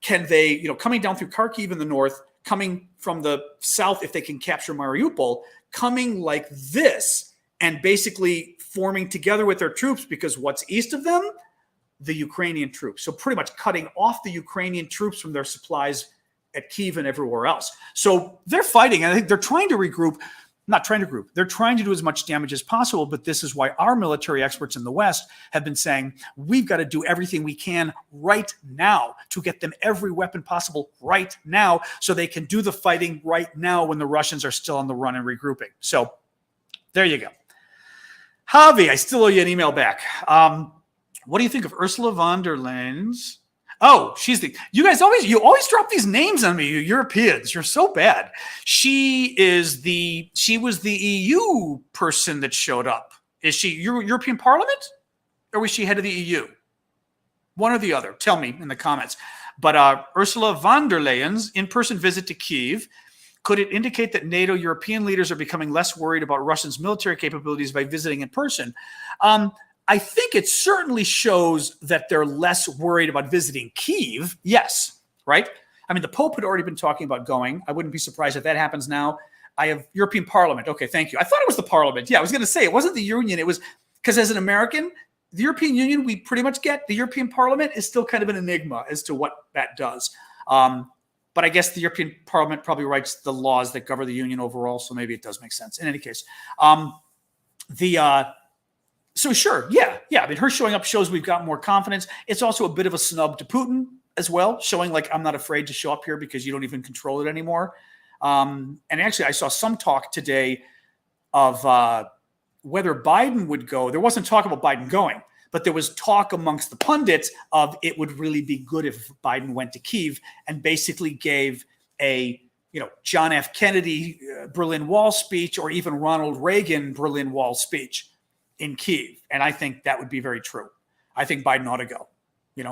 can they, coming down through Kharkiv in the north, coming from the south, if they can capture Mariupol, coming like this and basically forming together with their troops, because what's east of them? The Ukrainian troops. So pretty much cutting off the Ukrainian troops from their supplies at Kyiv and everywhere else. So they're fighting, and I think they're trying to regroup. Not trying to group. They're trying to do as much damage as possible, but this is why our military experts in the West have been saying we've got to do everything we can right now to get them every weapon possible right now so they can do the fighting right now when the Russians are still on the run and regrouping. So there you go. Javi, I still owe you an email back. What do you think of Ursula von der Leyen's? Oh, you always drop these names on me, you Europeans. You're so bad. She was the EU person that showed up. Is she European Parliament? Or was she head of the EU? One or the other. Tell me in the comments. But Ursula von der Leyen's in-person visit to Kyiv, could it indicate that NATO European leaders are becoming less worried about Russia's military capabilities by visiting in person? I think it certainly shows that they're less worried about visiting Kyiv. Yes, right? I mean, the Pope had already been talking about going. I wouldn't be surprised if that happens now. I have European Parliament. Okay, thank you. I thought it was the Parliament. Yeah, I was going to say it wasn't the Union. It was because as an American, the European Union, we pretty much get. The European Parliament is still kind of an enigma as to what that does. But I guess the European Parliament probably writes the laws that govern the Union overall, so maybe it does make sense. In any case, so sure, yeah. I mean, her showing up shows we've got more confidence. It's also a bit of a snub to Putin as well, showing like I'm not afraid to show up here because you don't even control it anymore. And actually, I saw some talk today of whether Biden would go. There wasn't talk about Biden going, but there was talk amongst the pundits of it would really be good if Biden went to Kyiv and basically gave a John F. Kennedy Berlin Wall speech or even Ronald Reagan Berlin Wall speech in Kyiv. And I think that would be very true. I think Biden ought to go,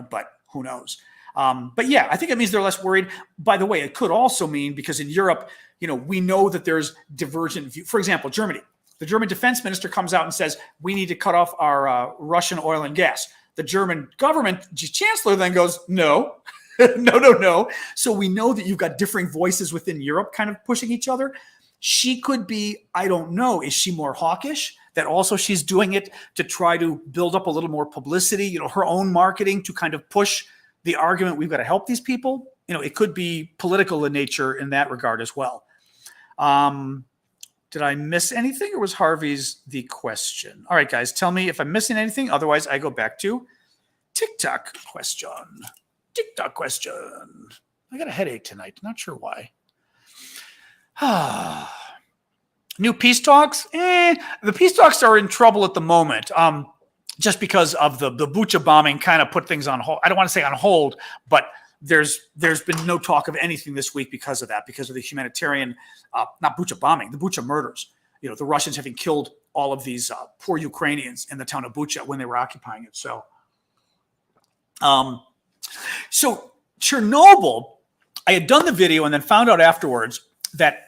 but who knows? But yeah, I think it means they're less worried. By the way, it could also mean because in Europe, we know that there's divergent view. For example, Germany, the German defense minister comes out and says, we need to cut off our Russian oil and gas. The German government chancellor then goes, no, no. So we know that you've got differing voices within Europe kind of pushing each other. She could be, I don't know, is she more hawkish? That also she's doing it to try to build up a little more publicity, her own marketing to kind of push the argument we've got to help these people. It could be political in nature in that regard as well. Did I miss anything or was Harvey's the question? All right, guys, tell me if I'm missing anything. Otherwise, I go back to TikTok question. I got a headache tonight. Not sure why. New peace talks? The peace talks are in trouble at the moment, just because of the Bucha bombing kind of put things on hold. I don't want to say on hold, but there's been no talk of anything this week because of that, because of the humanitarian, not Bucha bombing, the Bucha murders. The Russians having killed all of these poor Ukrainians in the town of Bucha when they were occupying it. So Chernobyl, I had done the video and then found out afterwards that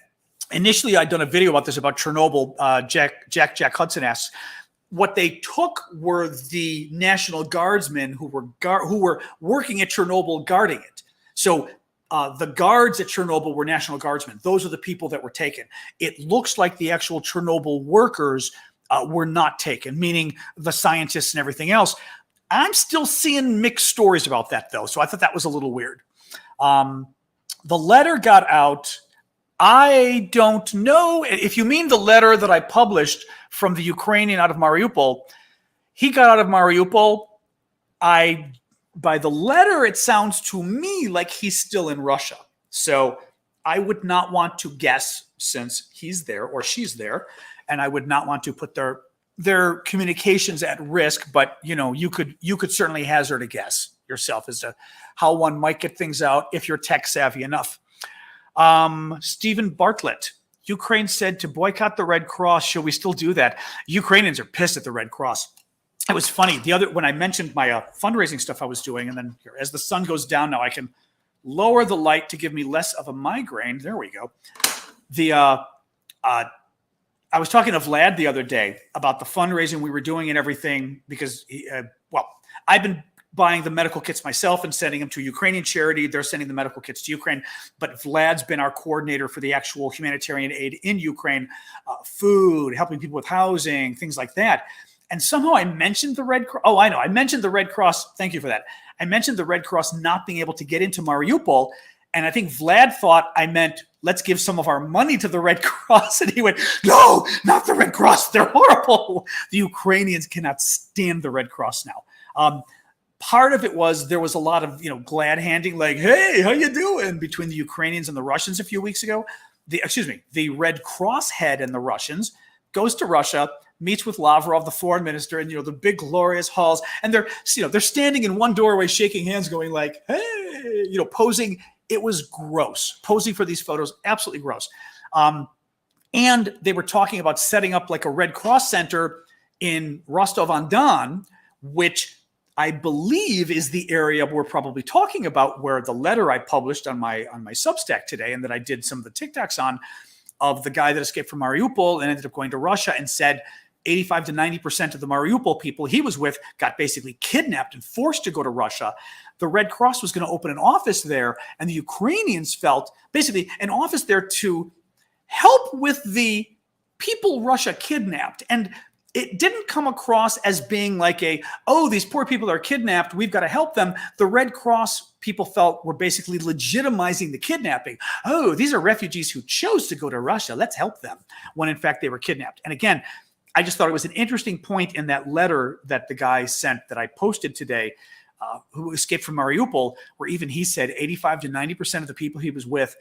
initially, I'd done a video about this, about Chernobyl. Jack Hudson asks, what they took were the National Guardsmen who were working at Chernobyl guarding it. So the guards at Chernobyl were National Guardsmen. Those are the people that were taken. It looks like the actual Chernobyl workers were not taken, meaning the scientists and everything else. I'm still seeing mixed stories about that, though, so I thought that was a little weird. The letter got out. I don't know. If you mean the letter that I published from the Ukrainian out of Mariupol, he got out of Mariupol. By the letter, it sounds to me like he's still in Russia. So I would not want to guess since he's there or she's there, and I would not want to put their communications at risk. But you could certainly hazard a guess yourself as to how one might get things out if you're tech savvy enough. Stephen Bartlett, Ukraine said to boycott the Red Cross. Shall we still do that? Ukrainians are pissed at the Red Cross. It was funny. When I mentioned my fundraising stuff I was doing, and then here, as the sun goes down now, I can lower the light to give me less of a migraine. There we go. I was talking to Vlad the other day about the fundraising we were doing and everything because, I've been buying the medical kits myself and sending them to a Ukrainian charity. They're sending the medical kits to Ukraine. But Vlad's been our coordinator for the actual humanitarian aid in Ukraine, food, helping people with housing, things like that. And somehow I mentioned the Red Cross. Oh, I know. I mentioned the Red Cross. Thank you for that. I mentioned the Red Cross not being able to get into Mariupol. And I think Vlad thought I meant, let's give some of our money to the Red Cross. And he went, no, not the Red Cross. They're horrible. The Ukrainians cannot stand the Red Cross now. Part of it was there was a lot of, glad handing, like, hey, how you doing, between the Ukrainians and the Russians a few weeks ago. The Red Cross head and the Russians goes to Russia, meets with Lavrov, the foreign minister, and, the big glorious halls. And they're standing in one doorway, shaking hands, going like, hey, posing. It was gross. Posing for these photos, absolutely gross. And they were talking about setting up like a Red Cross center in Rostov-on-Don, which I believe is the area we're probably talking about, where the letter I published on my Substack today, and that I did some of the TikToks on, of the guy that escaped from Mariupol and ended up going to Russia, and said 85 to 90% of the Mariupol people he was with got basically kidnapped and forced to go to Russia. The Red Cross was going to open an office there, and the Ukrainians felt basically an office there to help with the people Russia kidnapped. And it didn't come across as being like these poor people are kidnapped, we've got to help them. The Red Cross people felt were basically legitimizing the kidnapping. Oh, these are refugees who chose to go to Russia, let's help them, when in fact they were kidnapped. And again, I just thought it was an interesting point in that letter that the guy sent that I posted today, who escaped from Mariupol, where even he said 85 to 90% of the people he was with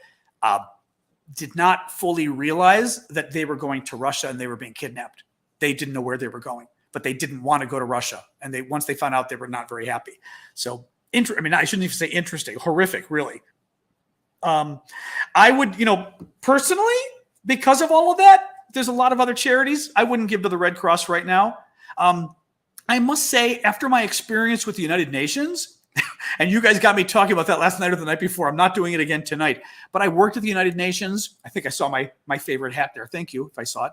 did not fully realize that they were going to Russia and they were being kidnapped. They didn't know where they were going, but they didn't want to go to Russia. And once they found out, they were not very happy. So, I shouldn't even say interesting, horrific, really. I would, personally, because of all of that, there's a lot of other charities I wouldn't give to the Red Cross right now. I must say, after my experience with the United Nations, and you guys got me talking about that last night or the night before, I'm not doing it again tonight, but I worked at the United Nations. I think I saw my favorite hat there. Thank you if I saw it.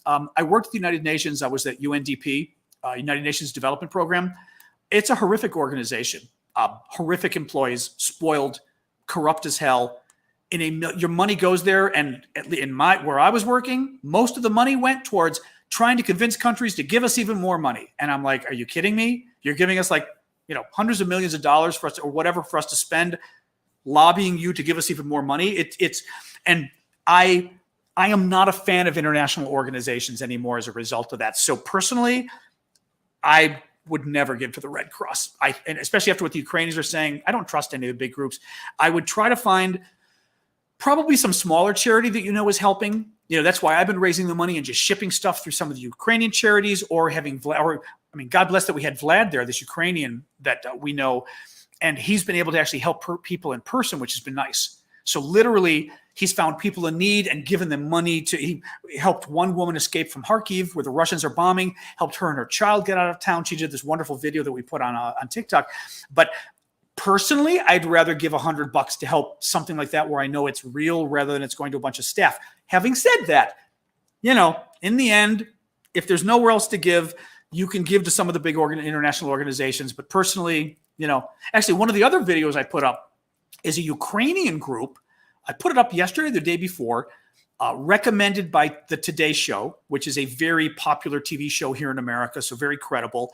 I worked at the United Nations. I was at UNDP, United Nations Development Program. It's a horrific organization. Horrific employees, spoiled, corrupt as hell. Your money goes there, and where I was working, most of the money went towards trying to convince countries to give us even more money. And I'm like, are you kidding me? You're giving us hundreds of millions of dollars for us, or whatever, for us to spend lobbying you to give us even more money. I am not a fan of international organizations anymore as a result of that. So personally, I would never give to the Red Cross. And especially after what the Ukrainians are saying, I don't trust any of the big groups. I would try to find probably some smaller charity that is helping. That's why I've been raising the money and just shipping stuff through some of the Ukrainian charities, or having Vlad, God bless that we had Vlad there, this Ukrainian that we know, and he's been able to actually help people in person, which has been nice. So literally, he's found people in need and given them money he helped one woman escape from Kharkiv, where the Russians are bombing, helped her and her child get out of town. She did this wonderful video that we put on TikTok. But personally, I'd rather give $100 to help something like that, where I know it's real, rather than it's going to a bunch of staff. Having said that, in the end, if there's nowhere else to give, you can give to some of the big international organizations. But personally, actually, one of the other videos I put up is a Ukrainian group. I put it up yesterday, the day before, recommended by the Today Show, which is a very popular TV show here in America, so very credible.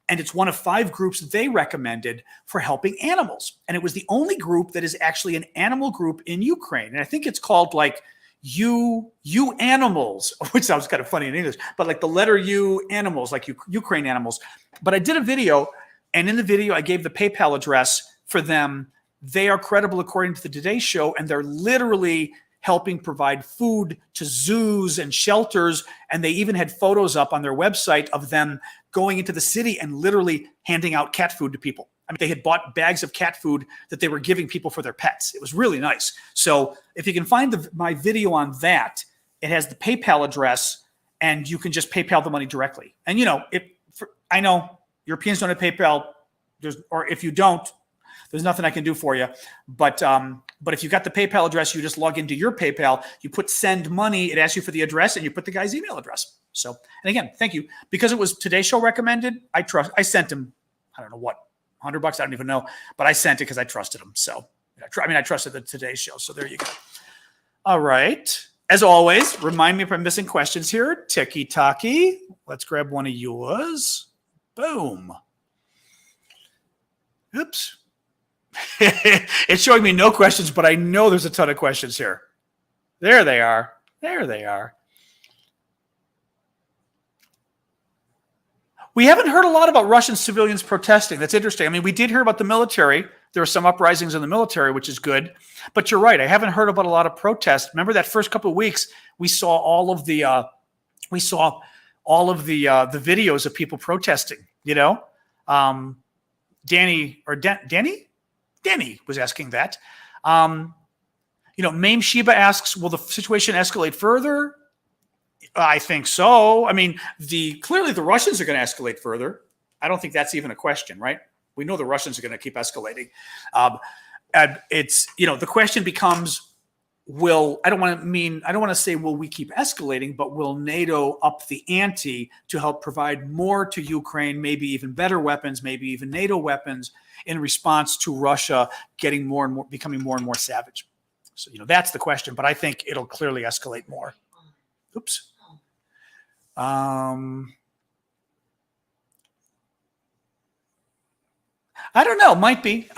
And it's one of 5 groups that they recommended for helping animals. And it was the only group that is actually an animal group in Ukraine. And I think it's called You Animals, which sounds kind of funny in English, but like the letter U Animals, like Ukraine Animals. But I did a video, and in the video, I gave the PayPal address for them. They are credible according to the Today Show, and they're literally helping provide food to zoos and shelters. And they even had photos up on their website of them going into the city and literally handing out cat food to people. They had bought bags of cat food that they were giving people for their pets. It was really nice. So if you can find my video on that, it has the PayPal address, and you can just PayPal the money directly. And I know Europeans don't have PayPal, or if you don't, there's nothing I can do for you. But if you got the PayPal address, you just log into your PayPal, you put send money, it asks you for the address, and you put the guy's email address. So, and again, thank you. Because it was Today's Show recommended, I sent him, I don't know what, $100, I don't even know, but I sent it because I trusted him. So, I trusted the Today's Show. So there you go. All right. As always, remind me if I'm missing questions here. Tiki-taki. Let's grab one of yours. Boom. Oops. It's showing me no questions, but I know there's a ton of questions here. There they are. There they are. We haven't heard a lot about Russian civilians protesting. That's interesting. I mean, we did hear about the military. There were some uprisings in the military, which is good. But you're right. I haven't heard about a lot of protests. Remember that first couple of weeks, we saw all of the videos of people protesting. You know, Danny was asking that. Mame Sheba asks, will the situation escalate further? I think so. I mean, clearly the Russians are going to escalate further. I don't think that's even a question, right? We know the Russians are going to keep escalating. And it's, the question becomes, I don't want to say, will we keep escalating, but will NATO up the ante to help provide more to Ukraine, maybe even better weapons, maybe even NATO weapons in response to Russia becoming more and more savage. So, that's the question, but I think it'll clearly escalate more. Oops. I don't know. Might be.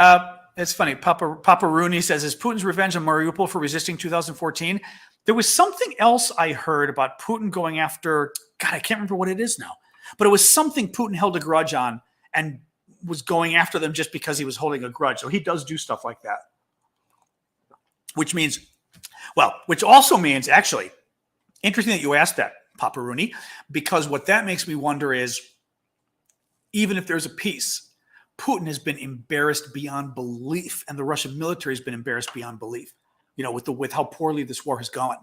It's funny. Papa Rooney says, is Putin's revenge on Mariupol for resisting 2014? There was something else I heard about Putin going after, God, I can't remember what it is now, but it was something Putin held a grudge on and was going after them just because he was holding a grudge. So he does do stuff like that, which also means, actually, interesting that you asked that, Papa Rooney, because what that makes me wonder is, even if there's a peace, Putin has been embarrassed beyond belief, and the Russian military has been embarrassed beyond belief, with how poorly this war has gone.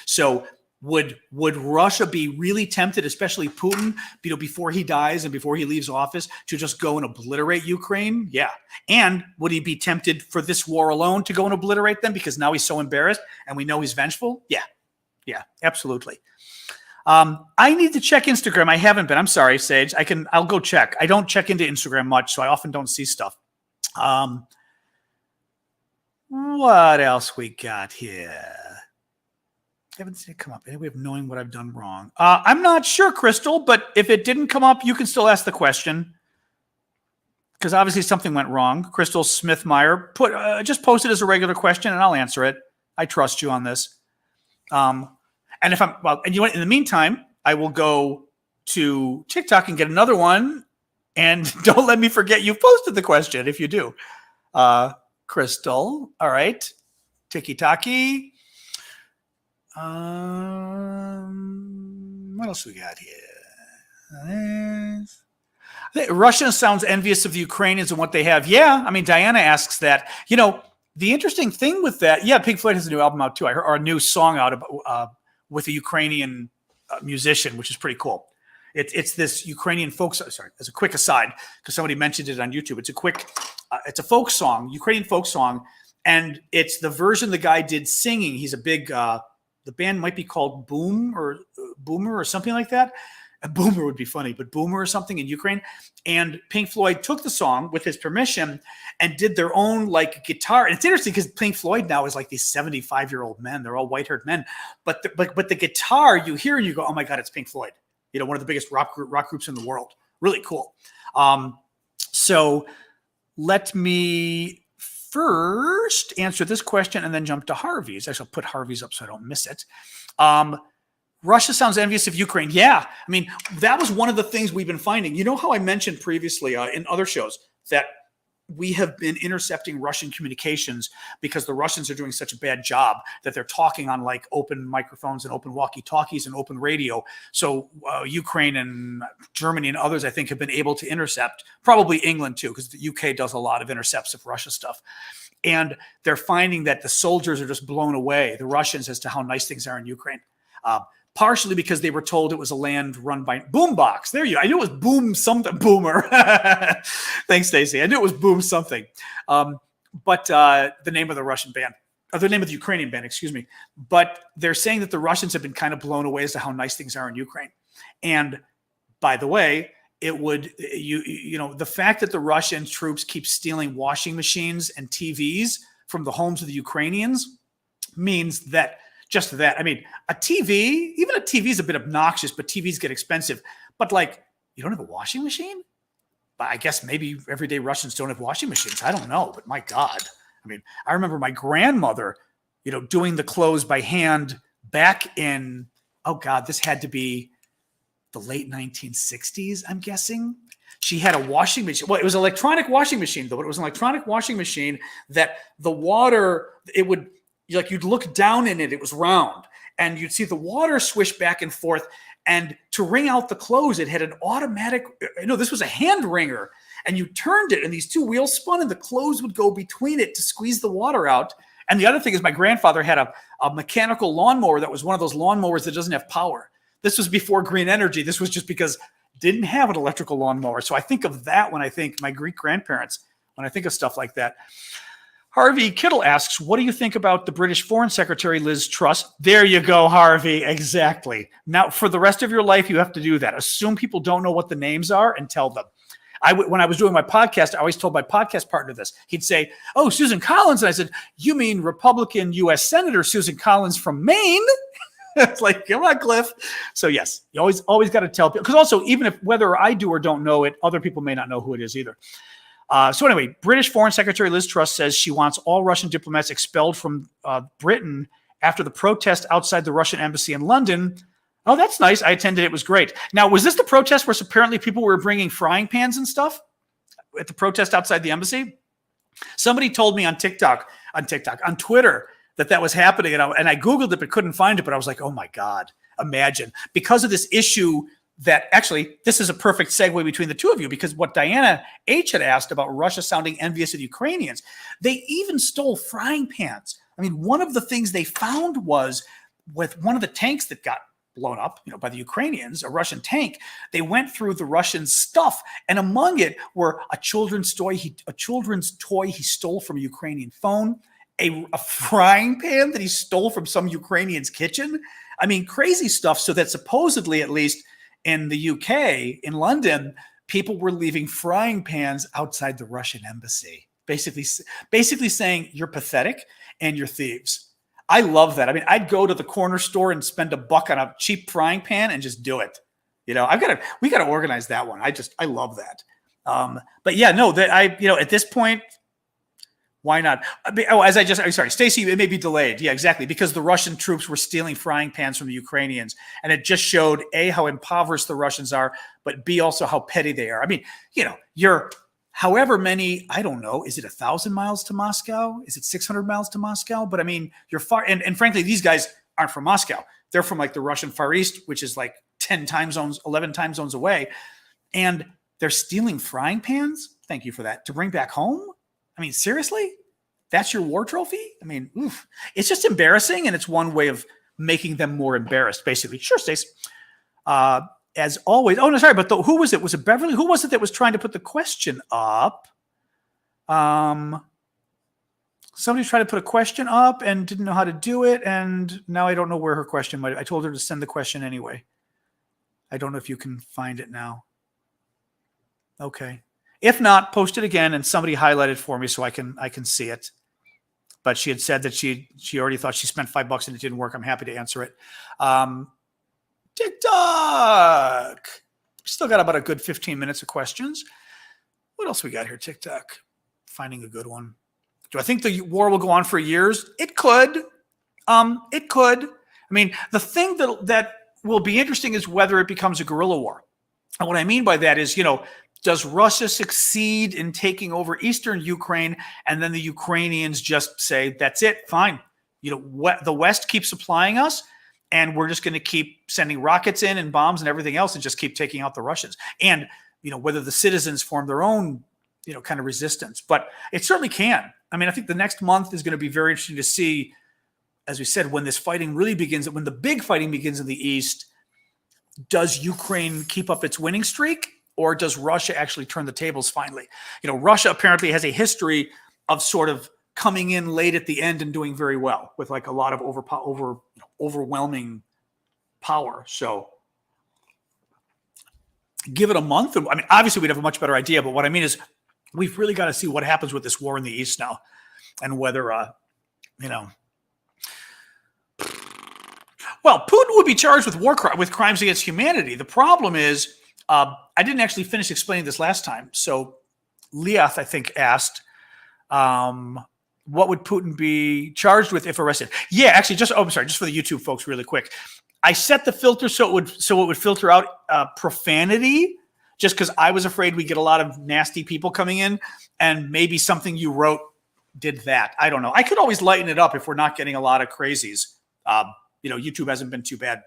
So would Russia be really tempted, especially Putin, before he dies and before he leaves office, to just go and obliterate Ukraine? Yeah. And would he be tempted for this war alone to go and obliterate them because now he's so embarrassed and we know he's vengeful? Yeah. Yeah, absolutely. I need to check Instagram. I haven't been. I'm sorry, Sage. I'll go check. I don't check into Instagram much, so I often don't see stuff. What else we got here? I haven't seen it come up. Any way of knowing what I've done wrong? I'm not sure, Crystal, but if it didn't come up, you can still ask the question, because obviously something went wrong. Crystal Smithmeyer just post it as a regular question, and I'll answer it. I trust you on this. And in the meantime, I will go to TikTok and get another one. And don't let me forget you posted the question if you do. Crystal. All right. Tiki-taki. What else we got here? Russia sounds envious of the Ukrainians and what they have. Yeah. I mean, Diana asks that. The interesting thing with that, Pink Floyd has a new album out too. I heard, or a new song out about, with a Ukrainian musician, which is pretty cool. It's this Ukrainian folk song. Sorry, as a quick aside, because somebody mentioned it on YouTube. It's a folk song, Ukrainian folk song, and it's the version the guy did singing. He's a big, the band might be called Boomer or something like that. A Boomer would be funny, but Boomer or something in Ukraine. And Pink Floyd took the song with his permission and did their own guitar. And it's interesting because Pink Floyd now is like these 75-year-old men. They're all white-haired men. But the guitar you hear and you go, oh my God, it's Pink Floyd. One of the biggest rock groups in the world. Really cool. So let me first answer this question and then jump to Harvey's. I shall put Harvey's up so I don't miss it. Russia sounds envious of Ukraine. Yeah. I mean, that was one of the things we've been finding. You know how I mentioned previously in other shows that we have been intercepting Russian communications because the Russians are doing such a bad job that they're talking on open microphones and open walkie-talkies and open radio. So Ukraine and Germany and others, I think, have been able to intercept, probably England too, because the UK does a lot of intercepts of Russia stuff. And they're finding that the soldiers are just blown away, the Russians, as to how nice things are in Ukraine. partially because they were told it was a land run by Boombox. There you go. I knew it was Boom something. Boomer. Thanks, Stacey. I knew it was Boom something. But the name of the Russian band, or the name of the Ukrainian band, excuse me. But they're saying that the Russians have been kind of blown away as to how nice things are in Ukraine. And by the way, it would, the fact that the Russian troops keep stealing washing machines and TVs from the homes of the Ukrainians means that I mean, a TV is a bit obnoxious, but TVs get expensive. But like, you don't have a washing machine? But I guess maybe everyday Russians don't have washing machines. I don't know, but my God. I mean, I remember my grandmother, doing the clothes by hand back in, oh God, this had to be the late 1960s, I'm guessing. She had a washing machine. Well, it was an electronic washing machine, though. It was an electronic washing machine that the water, it would, like, you'd look down in it, it was round, and you'd see the water swish back and forth. And to wring out the clothes, it had an automatic, this was a hand wringer, and you turned it and these two wheels spun and the clothes would go between it to squeeze the water out. And the other thing is my grandfather had a mechanical lawnmower that was one of those lawnmowers that doesn't have power. This was before green energy. This was just because didn't have an electrical lawnmower. So I think of that when I think my Greek grandparents, when I think of stuff like that. Harvey Kittle asks, what do you think about the British Foreign Secretary, Liz Truss? There you go, Harvey. Exactly. Now, for the rest of your life, you have to do that. Assume people don't know what the names are and tell them. When I was doing my podcast, I always told my podcast partner this. He'd say, oh, Susan Collins. And I said, you mean Republican U.S. Senator Susan Collins from Maine? It's like, come on, Cliff. So yes, you always got to tell people. Because also, even if whether I do or don't know it, other people may not know who it is either. So anyway, British Foreign Secretary Liz Truss says she wants all Russian diplomats expelled from Britain after the protest outside the Russian embassy in London. Oh, that's nice. I attended. It was great. Now, was this the protest where apparently people were bringing frying pans and stuff at the protest outside the embassy? Somebody told me on Twitter that was happening. And I Googled it, but couldn't find it. But I was like, oh my God, imagine. Because of this issue that actually, this is a perfect segue between the two of you, because what Diana H. had asked about Russia sounding envious of the Ukrainians, they even stole frying pans. I mean, one of the things they found was with one of the tanks that got blown up, by the Ukrainians, a Russian tank, they went through the Russian stuff, and among it were a children's toy he stole from a Ukrainian phone, a frying pan that he stole from some Ukrainian's kitchen. I mean, crazy stuff. So that supposedly, at least in the UK, in London, people were leaving frying pans outside the Russian embassy, basically saying you're pathetic and you're thieves. I love that. I mean, I'd go to the corner store and spend $1 on a cheap frying pan and just do it. We got to organize that one. I love that. But yeah, no, at this point, why not? Sorry, Stacey, it may be delayed. Yeah, exactly. Because the Russian troops were stealing frying pans from the Ukrainians. And it just showed A, how impoverished the Russians are, but B, also how petty they are. I mean, you're however many, I don't know, is it 1,000 miles to Moscow? Is it 600 miles to Moscow? But I mean, you're far. And frankly, these guys aren't from Moscow. They're from like the Russian Far East, which is like 11 time zones away. And they're stealing frying pans. Thank you for that. To bring back home? I mean, seriously? That's your war trophy? I mean, oof. It's just embarrassing, and it's one way of making them more embarrassed, basically. Sure, Stace. As always. Oh, no, sorry, but who was it? Was it Beverly? Who was it that was trying to put the question up? Somebody tried to put a question up and didn't know how to do it, and now I don't know where her question might. I told her to send the question anyway. I don't know if you can find it now. Okay. If not, post it again and somebody highlight it for me so I can see it. But she had said that she already thought she spent $5 and it didn't work. I'm happy to answer it. TikTok. Still got about a good 15 minutes of questions. What else we got here, TikTok? Finding a good one. Do I think the war will go on for years? It could. It could. I mean, the thing that will be interesting is whether it becomes a guerrilla war. And what I mean by that is, does Russia succeed in taking over eastern Ukraine, and then the Ukrainians just say, that's it, fine. The West keeps supplying us, and we're just going to keep sending rockets in and bombs and everything else and just keep taking out the Russians. And, whether the citizens form their own, kind of resistance. But it certainly can. I mean, I think the next month is going to be very interesting to see as we said, when this fighting really begins, when the big fighting begins in the east, does Ukraine keep up its winning streak, or does Russia actually turn the tables finally? Russia apparently has a history of sort of coming in late at the end and doing very well with like a lot of overwhelming power. So give it a month. I mean, obviously we'd have a much better idea, but what I mean is we've really got to see what happens with this war in the east now, and whether, well, Putin would be charged with crimes against humanity. The problem is, I didn't actually finish explaining this last time. So Leoth, I think, asked, what would Putin be charged with if arrested? Yeah, actually, just for the YouTube folks, really quick. I set the filter so it would filter out profanity, just because I was afraid we get a lot of nasty people coming in, and maybe something you wrote did that. I don't know. I could always lighten it up if we're not getting a lot of crazies. YouTube hasn't been too bad.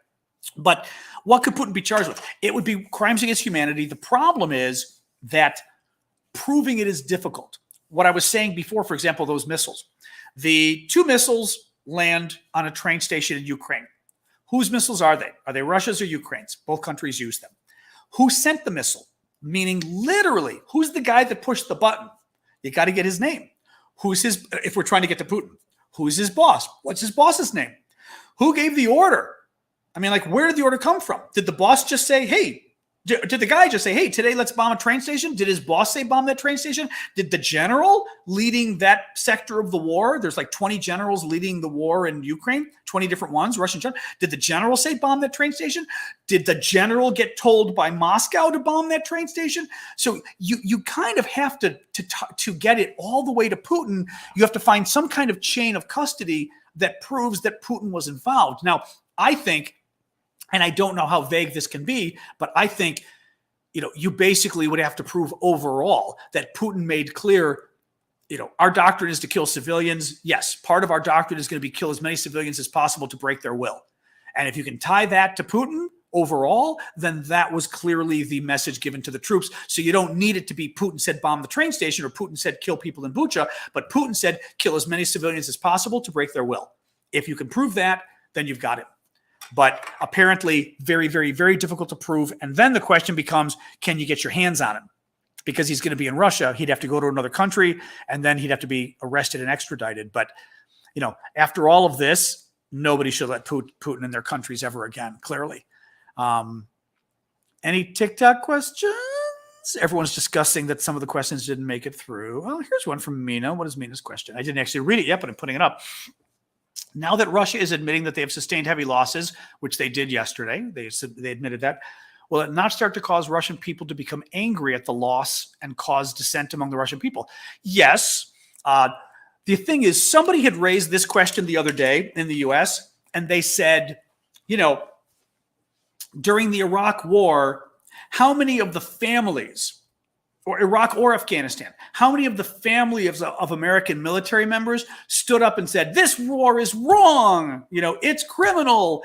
But what could Putin be charged with? It would be crimes against humanity. The problem is that proving it is difficult. What I was saying before, for example, those missiles. The 2 missiles land on a train station in Ukraine. Whose missiles are they? Are they Russia's or Ukraine's? Both countries use them. Who sent the missile? Meaning literally, who's the guy that pushed the button? You got to get his name. Who's his, if we're trying to get to Putin, who's his boss? What's his boss's name? Who gave the order? I mean, like, where did the order come from? Did the boss just say, hey, did the guy just say, hey, today let's bomb a train station? Did his boss say bomb that train station? Did the general leading that sector of the war, there's like 20 generals leading the war in Ukraine, 20 different ones, Russian general. Did the general say bomb that train station? Did the general get told by Moscow to bomb that train station? So you kind of have to get it all the way to Putin. You have to find some kind of chain of custody that proves that Putin was involved. Now, I think, and I don't know how vague this can be, but I think, you basically would have to prove overall that Putin made clear, our doctrine is to kill civilians. Yes, part of our doctrine is going to be kill as many civilians as possible to break their will. And if you can tie that to Putin overall, then that was clearly the message given to the troops. So you don't need it to be Putin said bomb the train station or Putin said kill people in Bucha, but Putin said kill as many civilians as possible to break their will. If you can prove that, then you've got it. But apparently very, very, very difficult to prove. And then the question becomes, can you get your hands on him? Because he's going to be in Russia. He'd have to go to another country, and then he'd have to be arrested and extradited. But, after all of this, nobody should let Putin in their countries ever again, clearly. Any TikTok questions? Everyone's discussing that some of the questions didn't make it through. Oh, here's one from Mina. What is Mina's question? I didn't actually read it yet, but I'm putting it up. Now that Russia is admitting that they have sustained heavy losses, which they did yesterday, they admitted that, will it not start to cause Russian people to become angry at the loss and cause dissent among the Russian people? Yes. The thing is, somebody had raised this question the other day in the U.S., and they said, during the Iraq War, how many of the families, or Iraq or Afghanistan, how many of the family of American military members stood up and said, this war is wrong, it's criminal?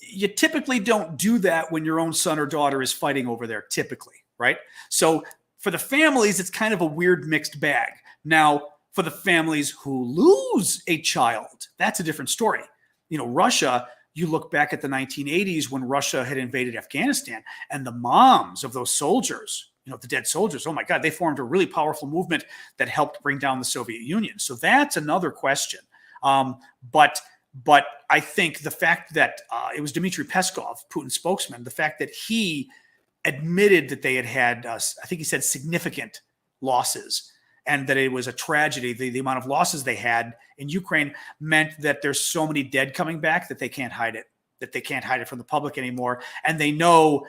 You typically don't do that when your own son or daughter is fighting over there, typically, right? So for the families, it's kind of a weird mixed bag. Now, for the families who lose a child, that's a different story. Russia, you look back at the 1980s when Russia had invaded Afghanistan, and the moms of those soldiers, the dead soldiers, oh my God, they formed a really powerful movement that helped bring down the Soviet Union. So that's another question. But I think the fact that it was Dmitry Peskov, Putin's spokesman, the fact that he admitted that they had, I think he said, significant losses, and that it was a tragedy. The amount of losses they had in Ukraine meant that there's so many dead coming back that they can't hide it, from the public anymore. And they know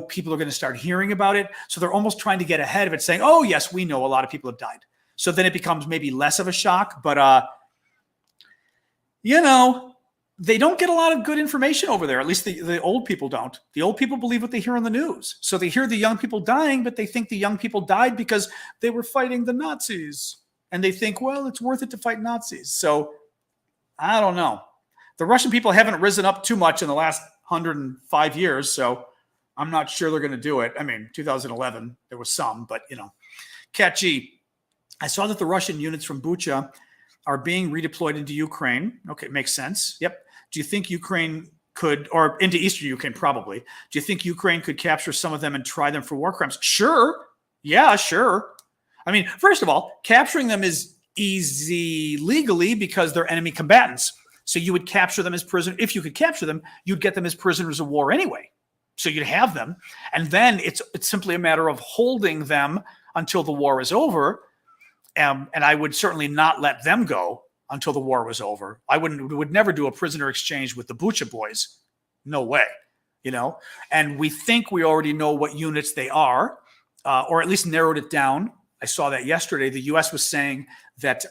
people are going to start hearing about it. So they're almost trying to get ahead of it, saying, oh, yes, we know a lot of people have died. So then it becomes maybe less of a shock. But, they don't get a lot of good information over there. At least the old people don't. The old people believe what they hear on the news. So they hear the young people dying, but they think the young people died because they were fighting the Nazis. And they think, well, it's worth it to fight Nazis. So I don't know. The Russian people haven't risen up too much in the last 105 years. So I'm not sure they're going to do it. I mean, 2011, there was some, but, Cat G, I saw that the Russian units from Bucha are being redeployed into Ukraine. Okay, makes sense. Yep. Do you think Ukraine could, or into Eastern Ukraine probably, do you think Ukraine could capture some of them and try them for war crimes? Sure. Yeah, sure. I mean, first of all, capturing them is easy legally because they're enemy combatants. So you would capture them as prisoners. If you could capture them, you'd get them as prisoners of war anyway. So you'd have them. And then it's simply a matter of holding them until the war is over. And I would certainly not let them go until the war was over. I would never do a prisoner exchange with the Bucha boys. No way, you know. And we think we already know what units they are, or at least narrowed it down. I saw that yesterday. The U.S. was saying that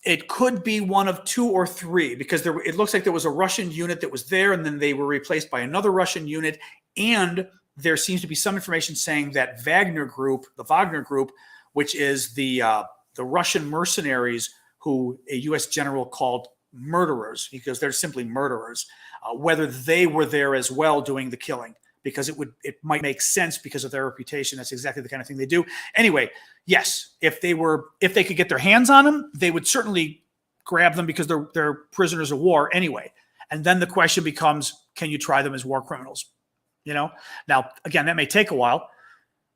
it could be one of 2 or 3 because it looks like there was a Russian unit that was there, and then they were replaced by another Russian unit, and there seems to be some information saying that the Wagner Group, which is the Russian mercenaries who a U.S. general called murderers, because they're simply murderers, whether they were there as well doing the killing, because it might make sense because of their reputation. That's exactly the kind of thing they do. Anyway, yes, if they could get their hands on them, they would certainly grab them because they're prisoners of war anyway. And then the question becomes, can you try them as war criminals? You know, now, again, that may take a while.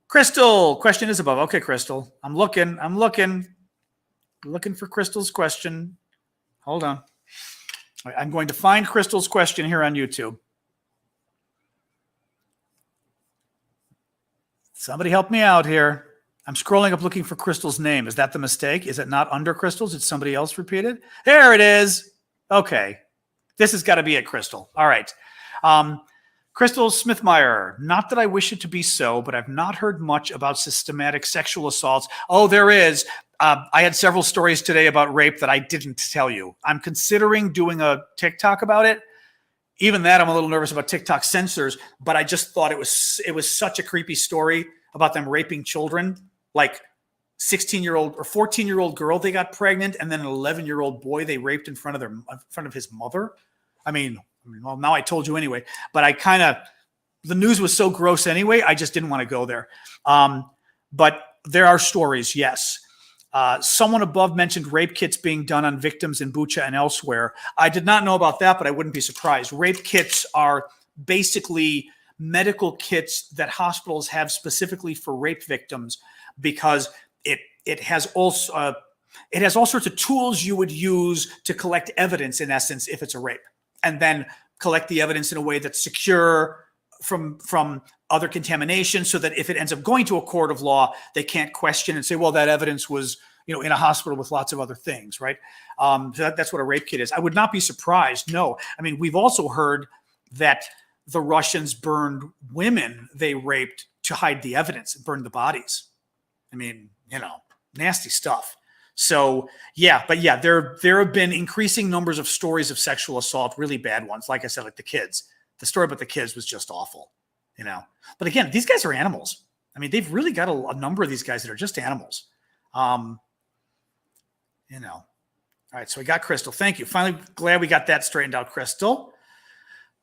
Crystal, question is above. Okay, Crystal, I'm looking for Crystal's question. Hold on. I'm going to find Crystal's question here on YouTube. Somebody help me out here. I'm scrolling up looking for Crystal's name. Is that the mistake? Is it not under Crystal's? It's somebody else repeated? There it is. Okay. This has got to be it, Crystal. All right. Crystal Smithmeyer, not that I wish it to be so, but I've not heard much about systematic sexual assaults. Oh, there is. I had several stories today about rape that I didn't tell you. I'm considering doing a TikTok about it. Even that, I'm a little nervous about TikTok censors, but I just thought it was such a creepy story about them raping children, like 16-year-old or 14-year-old girl they got pregnant, and then an 11-year-old boy they raped in front of his mother. I mean, well, now I told you anyway, but the news was so gross anyway, I just didn't want to go there. But there are stories, yes. Someone above mentioned rape kits being done on victims in Bucha and elsewhere. I did not know about that, but I wouldn't be surprised. Rape kits are basically medical kits that hospitals have specifically for rape victims because it has all sorts of tools you would use to collect evidence, in essence, if it's a rape, and then collect the evidence in a way that's secure from other contamination, so that if it ends up going to a court of law, they can't question and say, well, that evidence was, in a hospital with lots of other things, right? That's what a rape kit is. I would not be surprised. No. I mean, we've also heard that the Russians burned women they raped to hide the evidence and burned the bodies. I mean, nasty stuff. So there have been increasing numbers of stories of sexual assault, really bad ones. Like I said, like the kids. The story about the kids was just awful, But again, these guys are animals. I mean, they've really got a number of these guys that are just animals. All right, so we got Crystal. Thank you. Finally, glad we got that straightened out, Crystal.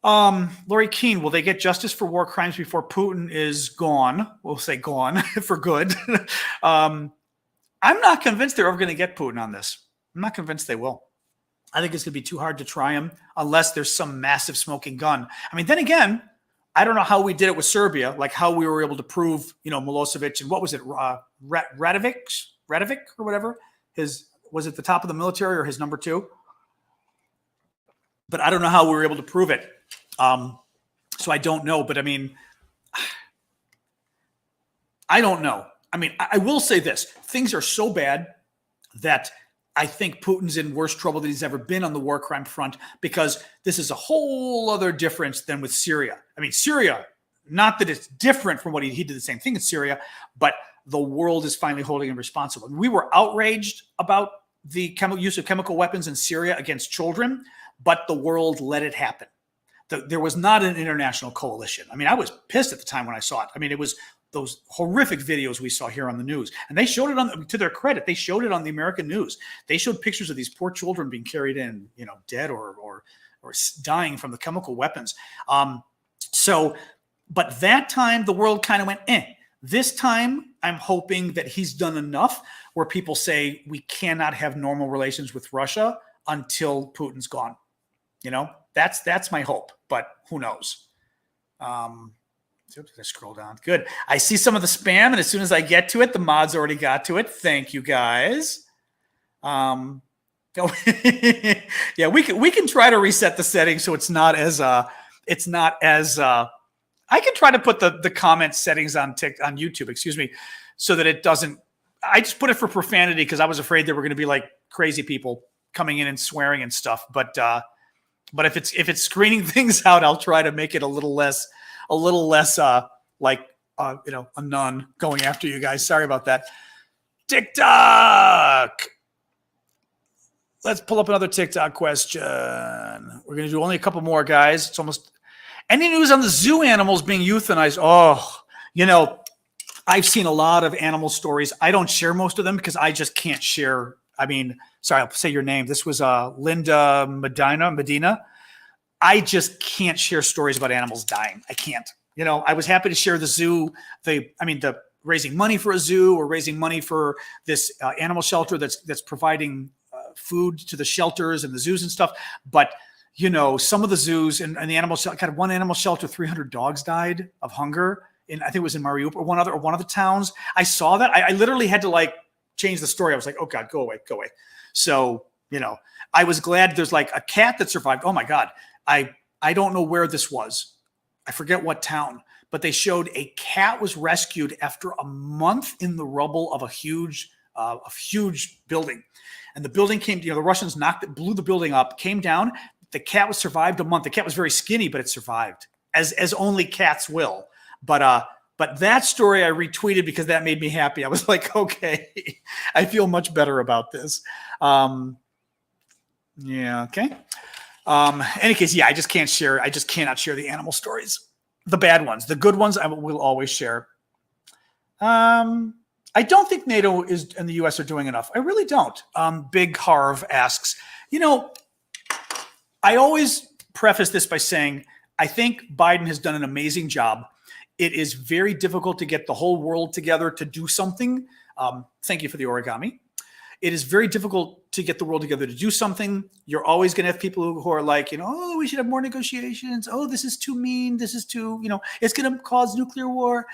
Lori Keene, will they get justice for war crimes before Putin is gone? We'll say gone for good. I'm not convinced they're ever going to get Putin on this. I'm not convinced they will. I think it's going to be too hard to try him unless there's some massive smoking gun. I mean, then again, I don't know how we did it with Serbia, like how we were able to prove, Milosevic and what was it, Radovic or whatever? Was it the top of the military or his number 2? But I don't know how we were able to prove it. So I don't know. But I mean, I don't know. I mean, I will say this. Things are so bad that I think Putin's in worse trouble than he's ever been on the war crime front, because this is a whole other difference than with Syria. I mean, Syria, not that it's different from what he did the same thing in Syria, but the world is finally holding him responsible. We were outraged about the use of chemical weapons in Syria against children, but the world let it happen. There was not an international coalition. I mean, I was pissed at the time when I saw it. I mean, it was those horrific videos we saw here on the news. And they showed it to their credit, they showed it on the American news. They showed pictures of these poor children being carried in, dead or dying from the chemical weapons. But that time the world kind of went, eh. This time, I'm hoping that he's done enough where people say we cannot have normal relations with Russia until Putin's gone. That's my hope, but who knows? Oops, I scroll down. Good. I see some of the spam, and as soon as I get to it, the mods already got to it. Thank you, guys. Yeah, we can try to reset the settings so it's not as I can try to put the comment settings on YouTube, excuse me, so that it doesn't. I just put it for profanity because I was afraid there were going to be like crazy people coming in and swearing and stuff. But if it's screening things out, I'll try to make it a little less like a nun going after you guys. Sorry about that. TikTok. Let's pull up another TikTok question. We're going to do only a couple more, guys. It's almost. Any news on the zoo animals being euthanized? Oh, I've seen a lot of animal stories. I don't share most of them because I just can't share. I mean, sorry, I'll say your name. This was Linda Medina. I just can't share stories about animals dying. I can't. I was happy to share the zoo. The raising money for a zoo or raising money for this animal shelter that's providing food to the shelters and the zoos and stuff. But some of the zoos and the animal shelter, one animal shelter, 300 dogs died of hunger. I think it was in Mariupol or one of the towns. I saw that. I literally had to change the story. I was like, oh God, go away. So, I was glad there's a cat that survived. Oh my God. I don't know where this was. I forget what town, but they showed a cat was rescued after a month in the rubble of a huge building. And the building came, the Russians blew the building up, came down. The cat was survived a month. The cat was very skinny, but it survived as only cats will. But that story I retweeted because that made me happy. I was like, okay, I feel much better about this. Yeah. Okay. Any case, yeah, I just cannot share the animal stories. The bad ones, the good ones, I will always share. I don't think NATO and the US are doing enough. I really don't. Big Harv asks, I always preface this by saying, I think Biden has done an amazing job. It is very difficult to get the whole world together to do something. Thank you for the origami. It is very difficult to get the world together to do something. You're always going to have people who are like, oh, we should have more negotiations. Oh, this is too mean. This is too, it's going to cause nuclear war.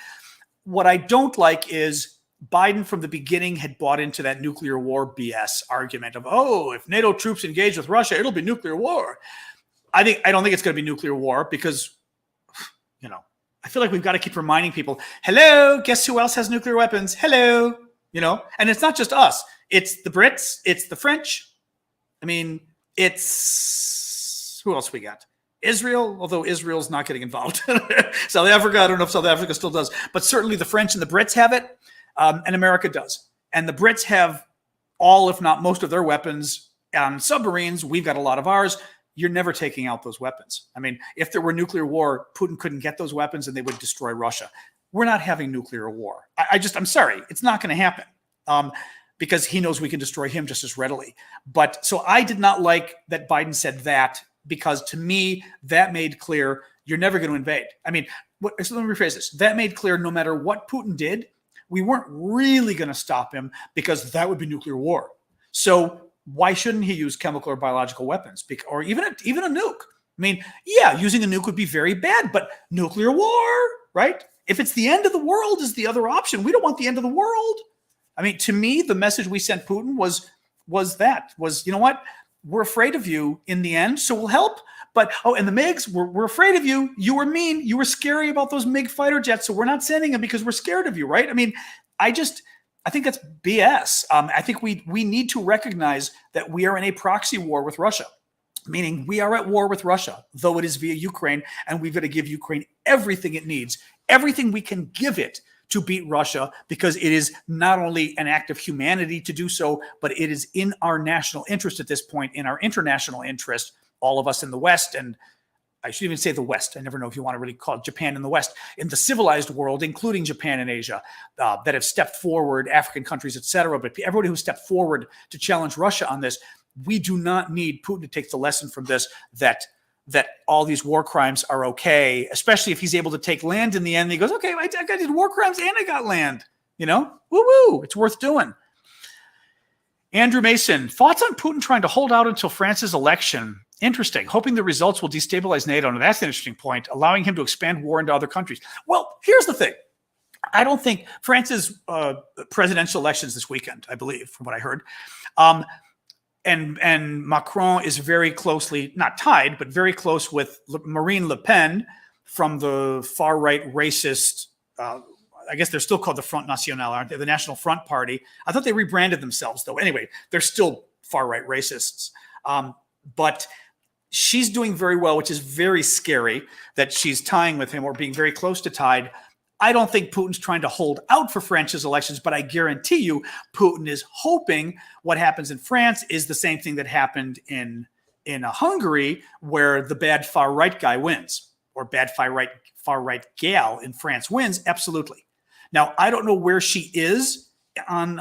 What I don't like is Biden from the beginning had bought into that nuclear war BS argument of, oh, if NATO troops engage with Russia, it'll be nuclear war. I don't think it's going to be nuclear war because, I feel like we've got to keep reminding people, hello, guess who else has nuclear weapons? Hello, and it's not just us. It's the Brits. It's the French. I mean, it's who else we got? Israel, although Israel's not getting involved. South Africa, I don't know if South Africa still does, but certainly the French and the Brits have it, and America does. And the Brits have all, if not most of their weapons on submarines. We've got a lot of ours. You're never taking out those weapons. I mean, if there were nuclear war, Putin couldn't get those weapons and they would destroy Russia. We're not having nuclear war. I'm sorry. It's not going to happen because he knows we can destroy him just as readily. But so I did not like that Biden said that because to me, that made clear you're never going to invade. I mean, so let me rephrase this. That made clear no matter what Putin did, we weren't really going to stop him because that would be nuclear war. So why shouldn't he use chemical or biological weapons or even a nuke? I mean, yeah, using a nuke would be very bad, but nuclear war, right? If it's the end of the world is the other option. We don't want the end of the world. I mean, to me, the message we sent Putin was you know what? We're afraid of you in the end, so we'll help. But, and the MiGs, we're afraid of you. You were mean. You were scary about those MiG fighter jets, so we're not sending them because we're scared of you, right? I mean, I think that's BS. I think we need to recognize that we are in a proxy war with Russia, meaning we are at war with Russia, though it is via Ukraine, and we've got to give Ukraine everything it needs, everything we can give it to beat Russia, because it is not only an act of humanity to do so, but it is in our national interest at this point, in our international interest, all of us in the West, and I should even say the West. I never know if you want to really call it Japan in the West, in the civilized world, including Japan and Asia, that have stepped forward, African countries, et cetera. But everybody who stepped forward to challenge Russia on this, we do not need Putin to take the lesson from this, that that all these war crimes are okay, especially if he's able to take land in the end. He goes, okay, I did war crimes and I got land, woo-woo, it's worth doing. Andrew Mason, thoughts on Putin trying to hold out until France's election? Interesting. Hoping the results will destabilize NATO. And that's an interesting point, allowing him to expand war into other countries. Well, here's the thing. I don't think France's presidential elections this weekend, I believe, from what I heard. And Macron is very closely, not tied, but very close with Marine Le Pen from the far-right racist, I guess they're still called the Front National, aren't they? The National Front Party. I thought they rebranded themselves, though. Anyway, they're still far-right racists. But she's doing very well, which is very scary that she's tying with him or being very close to tied. I don't think Putin's trying to hold out for France's elections, but I guarantee you Putin is hoping what happens in France is the same thing that happened in Hungary, where the bad far-right guy wins, or bad far-right gal in France wins. Absolutely. Now, I don't know where she is on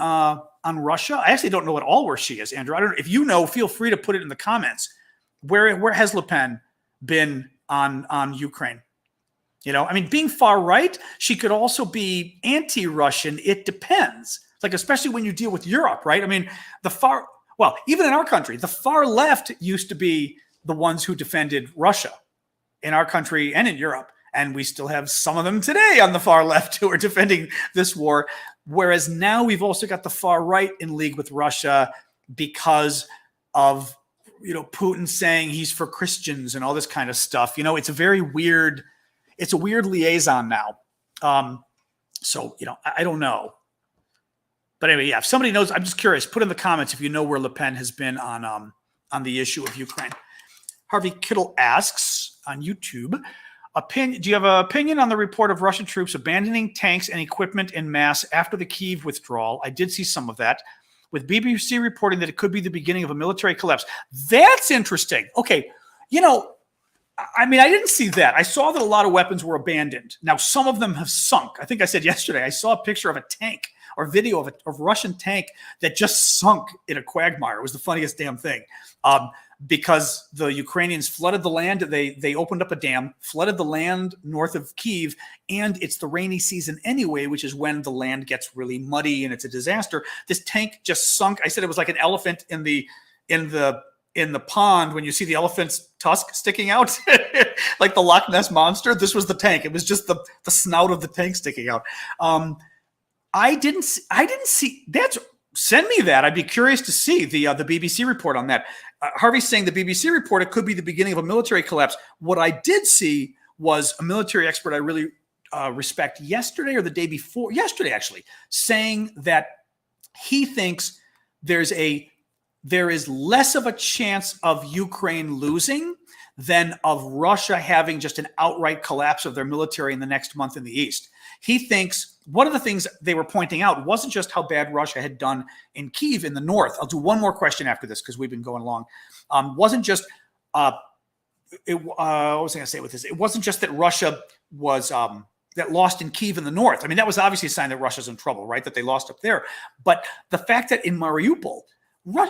Russia. I actually don't know at all where she is, Andrew. I don't know. If you know, feel free to put it in the comments. Where has Le Pen been on Ukraine? Being far right, she could also be anti-Russian. It depends. Like, especially when you deal with Europe, right? Even in our country, the far left used to be the ones who defended Russia in our country and in Europe. And we still have some of them today on the far left who are defending this war. Whereas now we've also got the far right in league with Russia because of, Putin saying he's for Christians and all this kind of stuff. It's a very weird, it's a weird liaison now. So, I don't know. But anyway, yeah, if somebody knows, I'm just curious, put in the comments if you know where Le Pen has been on the issue of Ukraine. Harvey Kittle asks on YouTube, do you have an opinion on the report of Russian troops abandoning tanks and equipment en masse after the Kyiv withdrawal? I did see some of that, with BBC reporting that it could be the beginning of a military collapse. That's interesting. Okay, I didn't see that. I saw that a lot of weapons were abandoned. Now, some of them have sunk. I think I said yesterday, I saw a picture of a tank or video of a Russian tank that just sunk in a quagmire. It was the funniest damn thing. Because the Ukrainians flooded the land. They opened up a dam, flooded the land north of Kyiv, and it's the rainy season anyway, which is when the land gets really muddy and it's a disaster. This tank just sunk. I said it was like an elephant in the pond when you see the elephant's tusk sticking out, like the Loch Ness monster. This was the tank. It was just the snout of the tank sticking out. I didn't see that's. Send me that. I'd be curious to see the BBC report on that. Harvey's saying the BBC report, it could be the beginning of a military collapse. What I did see was a military expert I really respect yesterday or the day before, yesterday actually, saying that he thinks there is less of a chance of Ukraine losing than of Russia having just an outright collapse of their military in the next month in the East. He thinks one of the things they were pointing out wasn't just how bad Russia had done in Kyiv in the north. I'll do one more question after this because we've been going along. Wasn't just what was I going to say with this? It wasn't just that Russia was that lost in Kyiv in the north. That was obviously a sign that Russia's in trouble, right? That they lost up there. But the fact that in Mariupol,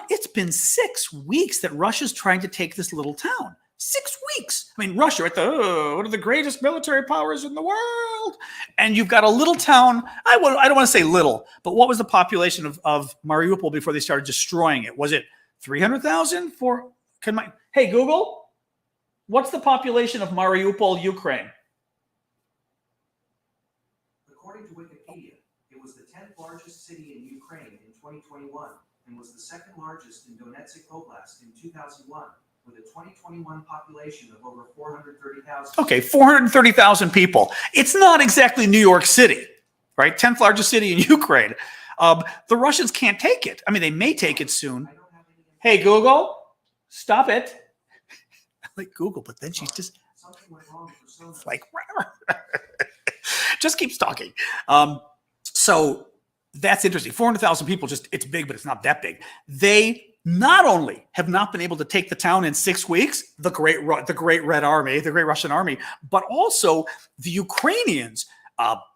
it's been 6 weeks that Russia's trying to take this little town. 6 weeks. Russia at one of the greatest military powers in the world. And you've got a little town. I don't want to say little, but what was the population of Mariupol before they started destroying it? Was it 300,000? Hey, Google, what's the population of Mariupol, Ukraine? According to Wikipedia, it was the 10th largest city in Ukraine in 2021 and was the second largest in Donetsk Oblast in 2001. With a 2021 population of over 430,000. Okay, 430,000 people. It's not exactly New York City, right? 10th largest city in Ukraine. The Russians can't take it. They may take it soon. Hey, Google, stop it. I like Google, but then she's just something went wrong for so much. Like, just keeps talking. So that's interesting. 400,000 people, it's big, but it's not that big. They not only have not been able to take the town in 6 weeks, the great Red Army, the great Russian army, but also the Ukrainians.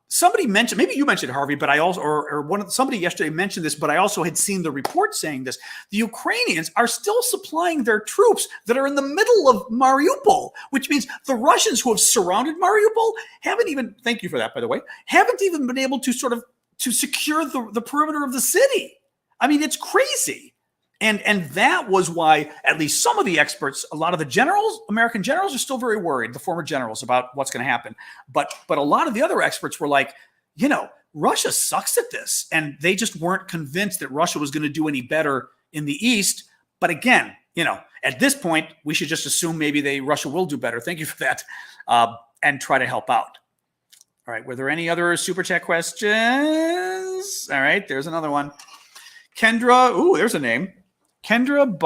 Somebody mentioned, maybe you mentioned, Harvey, but I also, somebody yesterday mentioned this, but I also had seen the report saying this. The Ukrainians are still supplying their troops that are in the middle of Mariupol. which means the Russians who have surrounded Mariupol haven't even, thank you for that, by the way, haven't even been able to sort of to secure the perimeter of the city. I mean, it's crazy. And that was why at least some of the experts, a lot of the generals, American generals, are still very worried, the former generals, about what's going to happen. But a lot of the other experts were like, you know, Russia sucks at this. And they just weren't convinced that Russia was going to do any better in the East. But again, you know, at this point, we should just assume maybe Russia will do better. Thank you for that. And try to help out. All right. Were there any other super chat questions? All right. There's another one. Kendra. Ooh, there's a name. Kendra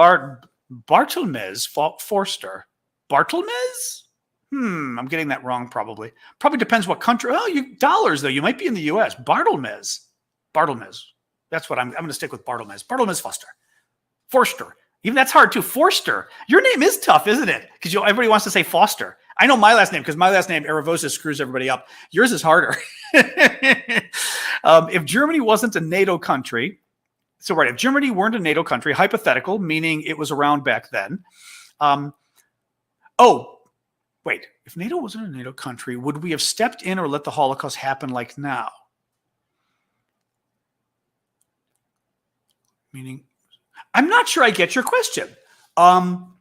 Barthelmez Forster. Barthelmez? I'm getting that wrong probably. Probably depends what country. Oh, dollars though. You might be in the U.S. Barthelmez. That's what I'm going to stick with Barthelmez. Barthelmez Forster. Even that's hard too. Forster. Your name is tough, isn't it? Because everybody wants to say Foster. I know my last name because my last name, Aravosa, screws everybody up. Yours is harder. If Germany wasn't a NATO country, so right, if Germany weren't a NATO country, hypothetical, meaning it was around back then. If NATO wasn't a NATO country, would we have stepped in or let the Holocaust happen like now? Meaning, I'm not sure I get your question. I'm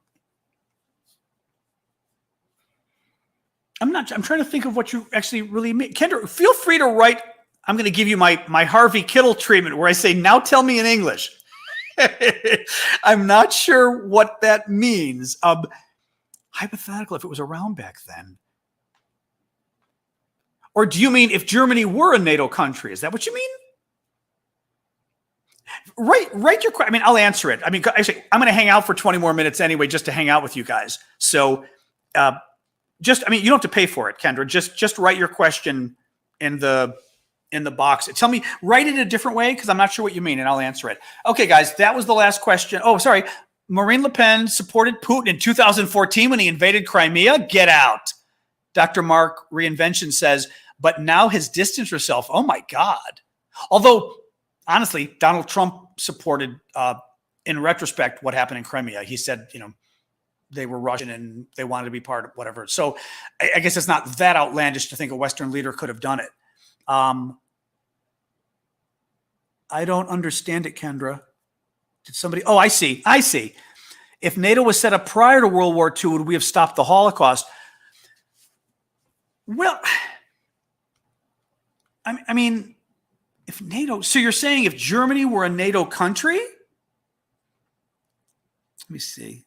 trying to think of what you actually really mean. Kendra, feel free to write. I'm going to give you my Harvey Kittle treatment where I say, now tell me in English. I'm not sure what that means. Hypothetical, if it was around back then. Or do you mean if Germany were a NATO country? Is that what you mean? Write your question. I mean, I'll answer it. I mean, actually, I'm going to hang out for 20 more minutes anyway, just to hang out with you guys. So you don't have to pay for it, Kendra. Just write your question in the box. Tell me, write it a different way because I'm not sure what you mean, and I'll answer it. Okay, guys, that was the last question. Oh, sorry. Marine Le Pen supported Putin in 2014 when he invaded Crimea. Get out. Dr. Mark Reinvention says, but now has distanced herself. Oh, my God. Although, honestly, Donald Trump supported, in retrospect, what happened in Crimea. He said, they were Russian and they wanted to be part of whatever. So I guess it's not that outlandish to think a Western leader could have done it. I don't understand it, Kendra. Did somebody? Oh, I see. If NATO was set up prior to World War II, would we have stopped the Holocaust? Well, I mean, if NATO, so you're saying if Germany were a NATO country? Let me see.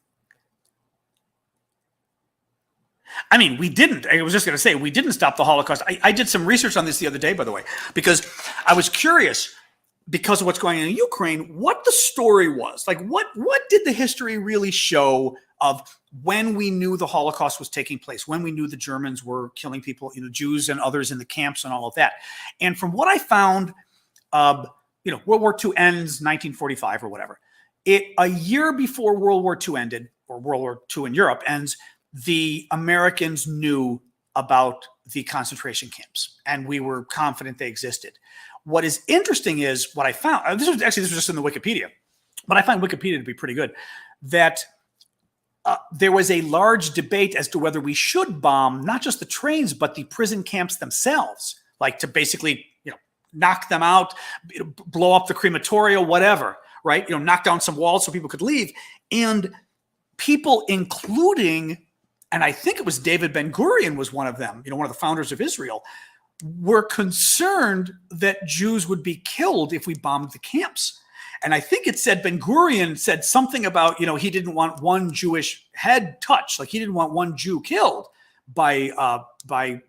I mean, we didn't. I was just going to say, we didn't stop the Holocaust. I did some research on this the other day, by the way, because I was curious, because of what's going on in Ukraine, what the story was. Like, what did the history really show of when we knew the Holocaust was taking place, when we knew the Germans were killing people, Jews and others in the camps and all of that. And from what I found, World War II ends 1945 or whatever. A year before World War II ended, or World War II in Europe ends, the Americans knew about the concentration camps, and we were confident they existed. What is interesting is what I found. This was just in the Wikipedia, but I find Wikipedia to be pretty good. That there was a large debate as to whether we should bomb not just the trains, but the prison camps themselves, like to basically, knock them out, blow up the crematoria, whatever, right? Knock down some walls so people could leave. And people, including, and I think it was David Ben-Gurion was one of them, one of the founders of Israel, were concerned that Jews would be killed if we bombed the camps. And I think it said Ben-Gurion said something about, he didn't want one Jewish head touched, like he didn't want one Jew killed by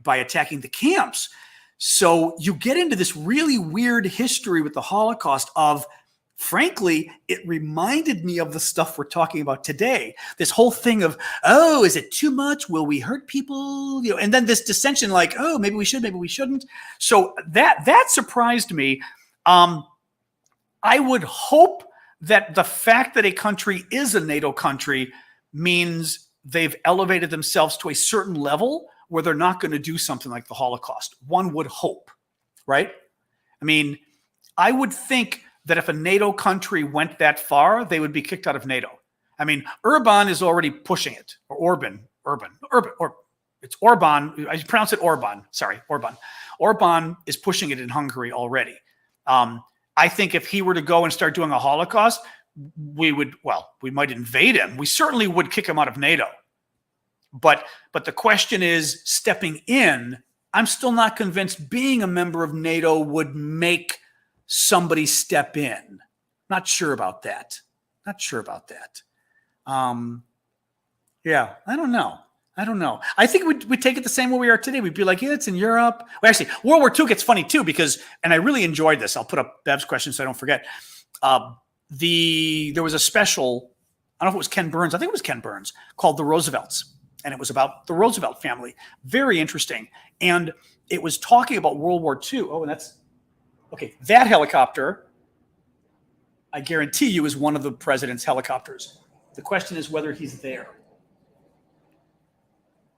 attacking the camps. So you get into this really weird history with the Holocaust of, frankly, it reminded me of the stuff we're talking about today. This whole thing of, oh, is it too much? Will we hurt people? And then this dissension, like, oh, maybe we should, maybe we shouldn't. So that surprised me. I would hope that the fact that a country is a NATO country means they've elevated themselves to a certain level where they're not going to do something like the Holocaust. One would hope, right? I mean, I would think that if a NATO country went that far, they would be kicked out of NATO. I mean, Orban is already pushing it, or Orban, or it's Orban. I pronounce it Orban. Sorry, Orban. Orban is pushing it in Hungary already. I think if he were to go and start doing a Holocaust, we might invade him. We certainly would kick him out of NATO. But the question is, stepping in, I'm still not convinced being a member of NATO would make somebody step in. Not sure about that. Yeah, I don't know. I think we'd take it the same way we are today. We'd be like, yeah, it's in Europe. Well, actually, World War II gets funny too because, and I really enjoyed this. I'll put up Bev's question so I don't forget. There was a special, I don't know if it was Ken Burns. I think it was Ken Burns, called The Roosevelts. And it was about the Roosevelt family. Very interesting. And it was talking about World War II. Oh, and that helicopter, I guarantee you, is one of the president's helicopters. The question is whether he's there.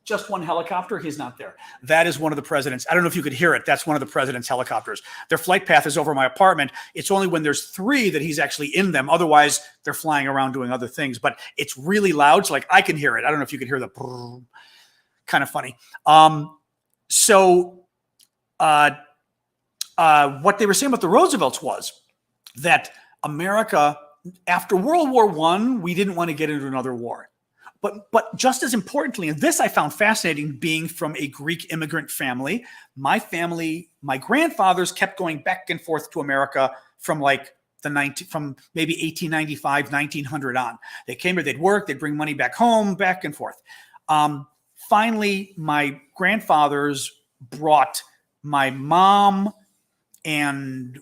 Just one helicopter, he's not there. That is one of the president's. I don't know if you could hear it. That's one of the president's helicopters. Their flight path is over my apartment. It's only when there's 3 that he's actually in them. Otherwise, they're flying around doing other things. But it's really loud, so like I can hear it. I don't know if you could hear the kind of funny. What they were saying about the Roosevelts was that America, after World War I, we didn't want to get into another war. But just as importantly, and this I found fascinating being from a Greek immigrant family, my grandfathers kept going back and forth to America from from maybe 1895, 1900 on. They came here, they'd work, they'd bring money back home, back and forth. Finally, my grandfathers brought my mom and,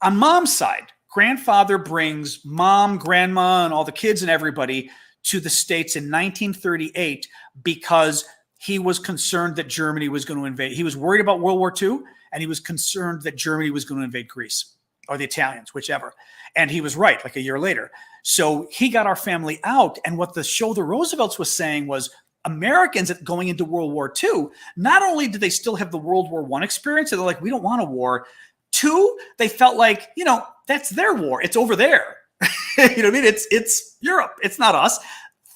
on mom's side, grandfather brings mom, grandma, and all the kids and everybody to the States in 1938 because he was concerned that Germany was going to invade. He was worried about World War II, and he was concerned that Germany was going to invade Greece or the Italians, whichever. And he was right, like a year later. So he got our family out. And what the show The Roosevelts was saying was Americans going into World War II, not only did they still have the World War I experience, and they're like, we don't want a war. 2, they felt like, that's their war. It's over there. You know what I mean? It's Europe. It's not us.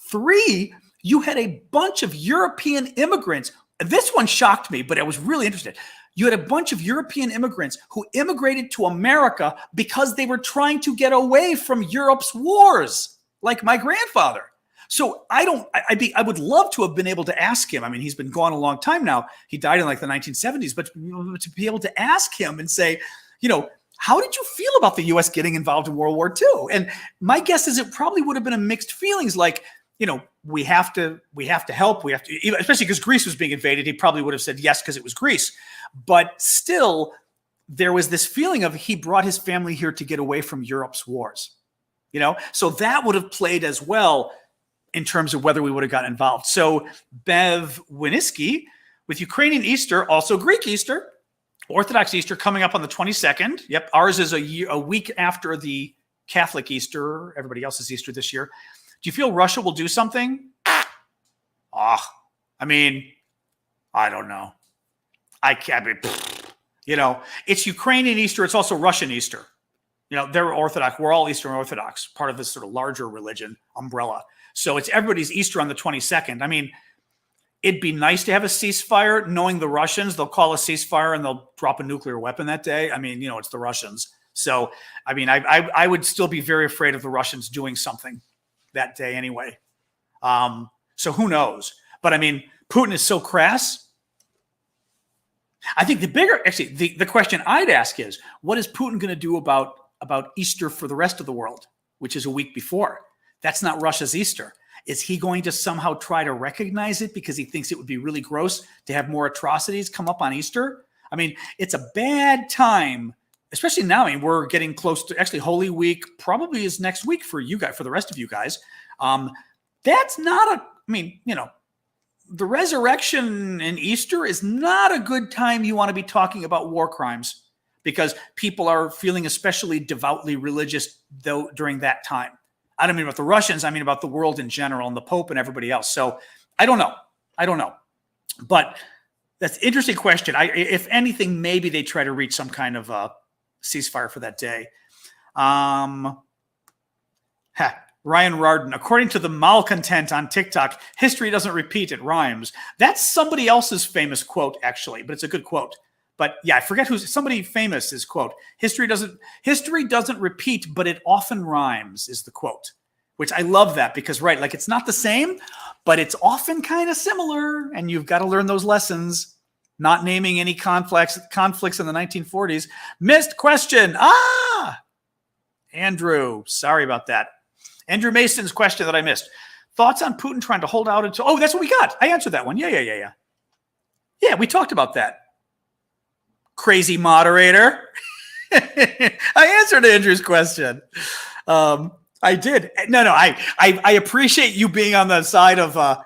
3, you had a bunch of European immigrants. This one shocked me, but I was really interested. You had a bunch of European immigrants who immigrated to America because they were trying to get away from Europe's wars, like my grandfather. So I would love to have been able to ask him. I mean, he's been gone a long time now. He died in like the 1970s, but to be able to ask him and say, how did you feel about the U.S. getting involved in World War II? And my guess is it probably would have been a mixed feelings. Like, we have to help. We have to, especially because Greece was being invaded. He probably would have said yes because it was Greece. But still, there was this feeling of he brought his family here to get away from Europe's wars. So that would have played as well in terms of whether we would have gotten involved. So Bev Winiski with Ukrainian Easter, also Greek Easter, Orthodox Easter coming up on the 22nd. Yep, ours is a week after the Catholic Easter, everybody else's Easter this year. Do you feel Russia will do something? I don't know. I can't be, it's Ukrainian Easter. It's also Russian Easter. They're Orthodox. We're all Eastern Orthodox, part of this sort of larger religion umbrella. So it's everybody's Easter on the 22nd. It'd be nice to have a ceasefire, knowing the Russians. They'll call a ceasefire and they'll drop a nuclear weapon that day. It's the Russians. So, I would still be very afraid of the Russians doing something that day anyway. So who knows? But Putin is so crass. I think the question I'd ask is, what is Putin going to do about Easter for the rest of the world, which is a week before? That's not Russia's Easter. Is he going to somehow try to recognize it because he thinks it would be really gross to have more atrocities come up on Easter? It's a bad time, especially now. We're getting close to actually Holy Week, probably is next week for you guys, for the rest of you guys. That's not the resurrection and Easter is not a good time you want to be talking about war crimes because people are feeling especially devoutly religious during that time. I don't mean about the Russians. I mean about the world in general and the Pope and everybody else. So I don't know. But that's an interesting question. If anything, maybe they try to reach some kind of a ceasefire for that day. Ryan Rarden, according to the malcontent on TikTok, history doesn't repeat, it rhymes. That's somebody else's famous quote, actually, but it's a good quote. But yeah, I forget who's somebody famous is quote. History doesn't repeat, but it often rhymes is the quote, which I love that because, right, like it's not the same, but it's often kind of similar. And you've got to learn those lessons. Not naming any conflicts in the 1940s. Missed question. Andrew, sorry about that. Andrew Mason's question that I missed. Thoughts on Putin trying to hold out until, that's what we got. I answered that one. Yeah. Yeah, we talked about that. Crazy moderator. I answered Andrew's question. I did. No, I appreciate you being on the side of